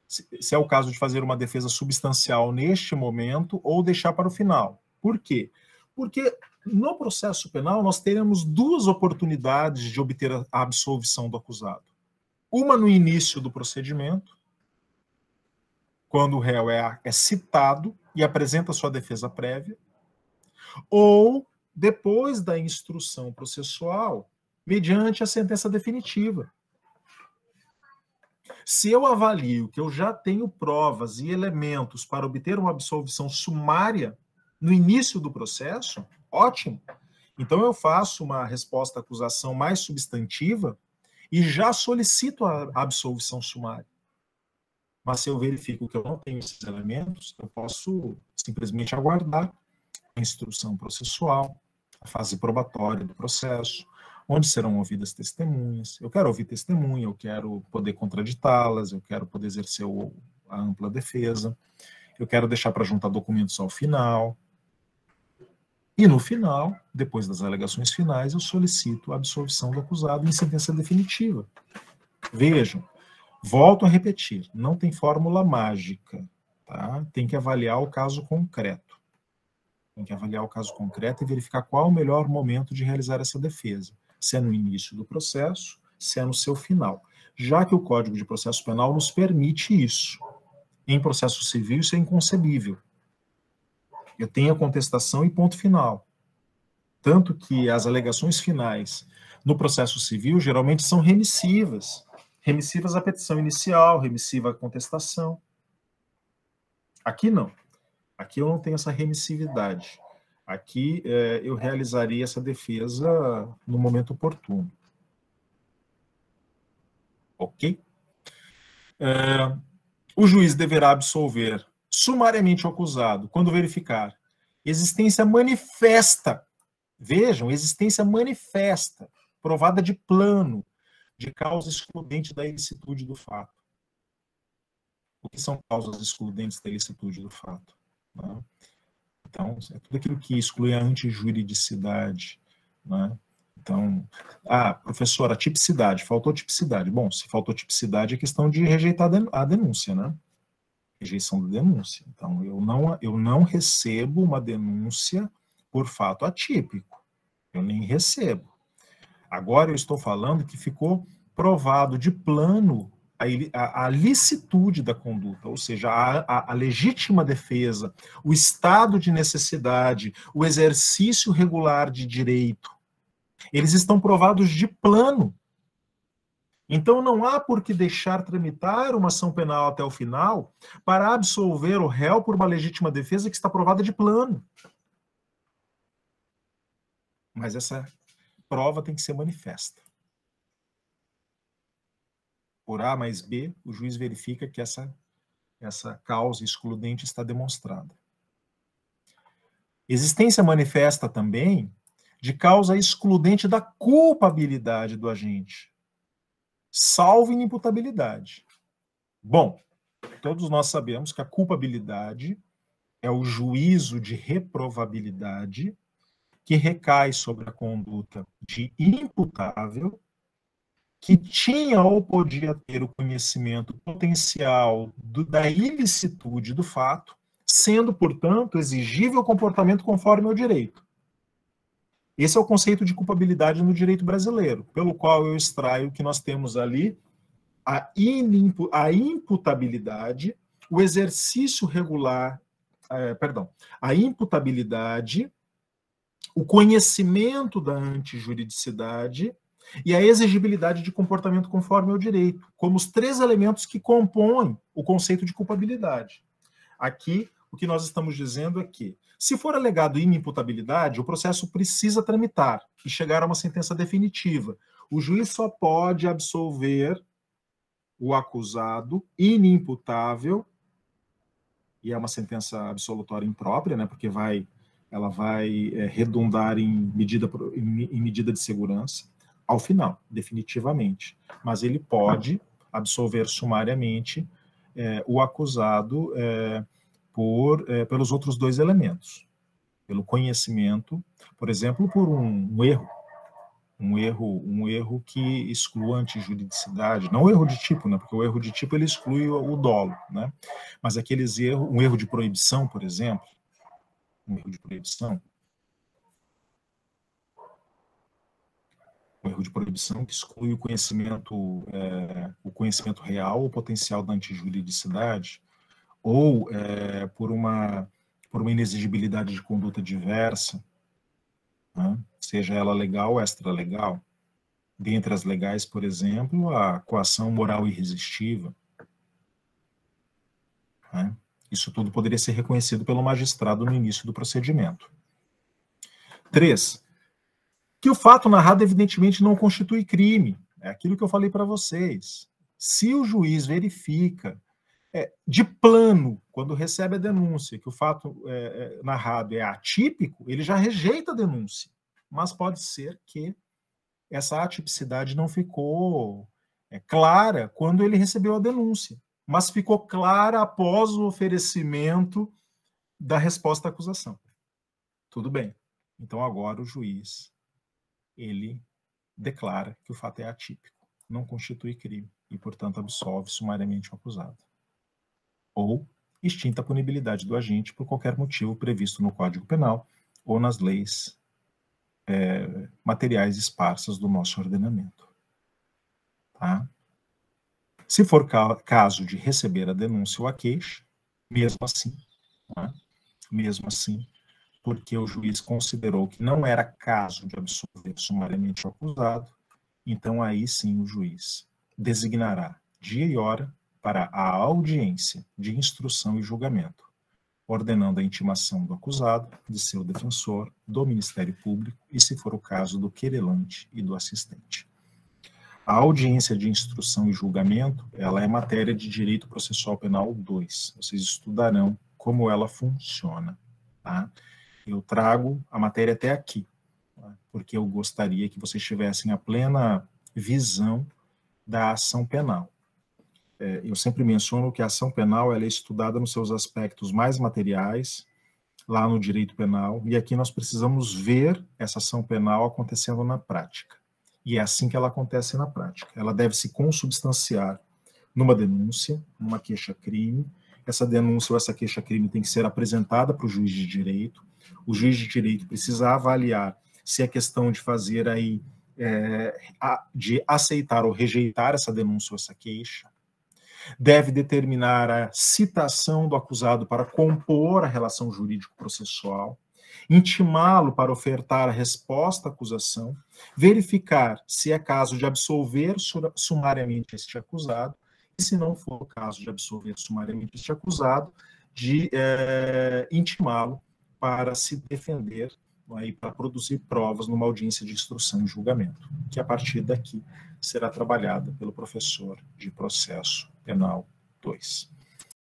se é o caso de fazer uma defesa substancial neste momento ou deixar para o final. Por quê? Porque no processo penal nós teremos duas oportunidades de obter a absolvição do acusado. Uma no início do procedimento, quando o réu é citado e apresenta sua defesa prévia, ou depois da instrução processual, mediante a sentença definitiva. Se eu avalio que eu já tenho provas e elementos para obter uma absolvição sumária no início do processo, ótimo. Então eu faço uma resposta à acusação mais substantiva e já solicito a absolvição sumária. Mas se eu verifico que eu não tenho esses elementos, eu posso simplesmente aguardar a instrução processual, a fase probatória do processo, onde serão ouvidas testemunhas. Eu quero ouvir testemunha, eu quero poder contraditá-las, eu quero poder exercer a ampla defesa, eu quero deixar para juntar documentos ao final. E no final, depois das alegações finais, eu solicito a absolvição do acusado em sentença definitiva. Vejam, volto a repetir, não tem fórmula mágica, tá? Tem que avaliar o caso concreto. Tem que avaliar o caso concreto e verificar qual o melhor momento de realizar essa defesa. Se é no início do processo, se é no seu final. Já que o Código de Processo Penal nos permite isso. Em processo civil, isso é inconcebível. Eu tenho a contestação e ponto final. Tanto que as alegações finais no processo civil geralmente são remissivas. Remissivas à petição inicial, remissiva à contestação. Aqui não. Aqui eu não tenho essa remissividade. Aqui eu realizaria essa defesa no momento oportuno. Ok? O juiz deverá absolver sumariamente o acusado quando verificar existência manifesta, vejam, existência manifesta, provada de plano, de causa excludente da ilicitude do fato. O que são causas excludentes da ilicitude do fato? Né? Então, é tudo aquilo que exclui a antijuridicidade. Né? Então, professor, a tipicidade, faltou tipicidade. Bom, se faltou tipicidade, é questão de rejeitar a denúncia, né? Rejeição da denúncia. Então, eu não recebo uma denúncia por fato atípico. Eu nem recebo. Agora eu estou falando que ficou provado de plano a licitude da conduta, ou seja, a legítima defesa, o estado de necessidade, o exercício regular de direito. Eles estão provados de plano. Então não há por que deixar tramitar uma ação penal até o final para absolver o réu por uma legítima defesa que está provada de plano. Mas essa prova tem que ser manifesta. Por A mais B, o juiz verifica que essa causa excludente está demonstrada. Existência manifesta também de causa excludente da culpabilidade do agente, salvo inimputabilidade. Bom, todos nós sabemos que a culpabilidade é o juízo de reprovabilidade que recai sobre a conduta de imputável que tinha ou podia ter o conhecimento potencial da ilicitude do fato, sendo, portanto, exigível o comportamento conforme ao direito. Esse é o conceito de culpabilidade no direito brasileiro, pelo qual eu extraio que nós temos ali a imputabilidade, o exercício regular, a imputabilidade, o conhecimento da antijuridicidade e a exigibilidade de comportamento conforme ao direito, como os três elementos que compõem o conceito de culpabilidade. Aqui, o que nós estamos dizendo é que, se for alegado inimputabilidade, o processo precisa tramitar e chegar a uma sentença definitiva. O juiz só pode absolver o acusado inimputável, e é uma sentença absolutória imprópria, né, porque ela vai redundar em medida de segurança, ao final, definitivamente. Mas ele pode absolver sumariamente o acusado pelos outros dois elementos. Pelo conhecimento, por exemplo, por um erro que exclua a antijuridicidade. Não o erro de tipo, né? Porque o erro de tipo ele exclui o dolo, né? Mas um erro de proibição, por exemplo, um erro de proibição, que exclui o conhecimento real, o potencial da antijuridicidade, ou por uma por uma inexigibilidade de conduta diversa, né? Seja ela legal ou extralegal. Dentre as legais, por exemplo, a coação moral irresistível, né? Isso tudo poderia ser reconhecido pelo magistrado no início do procedimento. 3. Que o fato narrado evidentemente não constitui crime. É aquilo que eu falei para vocês. Se o juiz verifica de plano, quando recebe a denúncia, que o fato narrado é atípico, ele já rejeita a denúncia. Mas pode ser que essa atipicidade não ficou clara quando ele recebeu a denúncia, mas ficou clara após o oferecimento da resposta à acusação. Tudo bem. Então agora o juiz, ele declara que o fato é atípico, não constitui crime e, portanto, absolve sumariamente o acusado. Ou extinta a punibilidade do agente por qualquer motivo previsto no Código Penal ou nas leis materiais esparsas do nosso ordenamento. Tá? Se for caso de receber a denúncia ou a queixa, mesmo assim, tá? Mesmo assim, porque o juiz considerou que não era caso de absolver sumariamente o acusado, então aí sim o juiz designará dia e hora para a audiência de instrução e julgamento, ordenando a intimação do acusado, de seu defensor, do Ministério Público e, se for o caso, do querelante e do assistente. A audiência de instrução e julgamento, ela é matéria de Direito Processual Penal 2. Vocês estudarão como ela funciona, tá? Eu trago a matéria até aqui, tá? Porque eu gostaria que vocês tivessem a plena visão da ação penal. Eu sempre menciono que a ação penal ela é estudada nos seus aspectos mais materiais, lá no direito penal, e aqui nós precisamos ver essa ação penal acontecendo na prática. E é assim que ela acontece na prática. Ela deve se consubstanciar numa denúncia, numa queixa-crime. Essa denúncia ou essa queixa-crime tem que ser apresentada para o juiz de direito. O juiz de direito precisa avaliar se é questão de fazer aí, de aceitar ou rejeitar essa denúncia ou essa queixa. Deve determinar a citação do acusado para compor a relação jurídico-processual, intimá-lo para ofertar a resposta à acusação, verificar se é caso de absolver sumariamente este acusado, e se não for o caso de absolver sumariamente este acusado, de intimá-lo para se defender, aí, para produzir provas numa audiência de instrução e julgamento, que a partir daqui será trabalhada pelo professor de Processo Penal 2.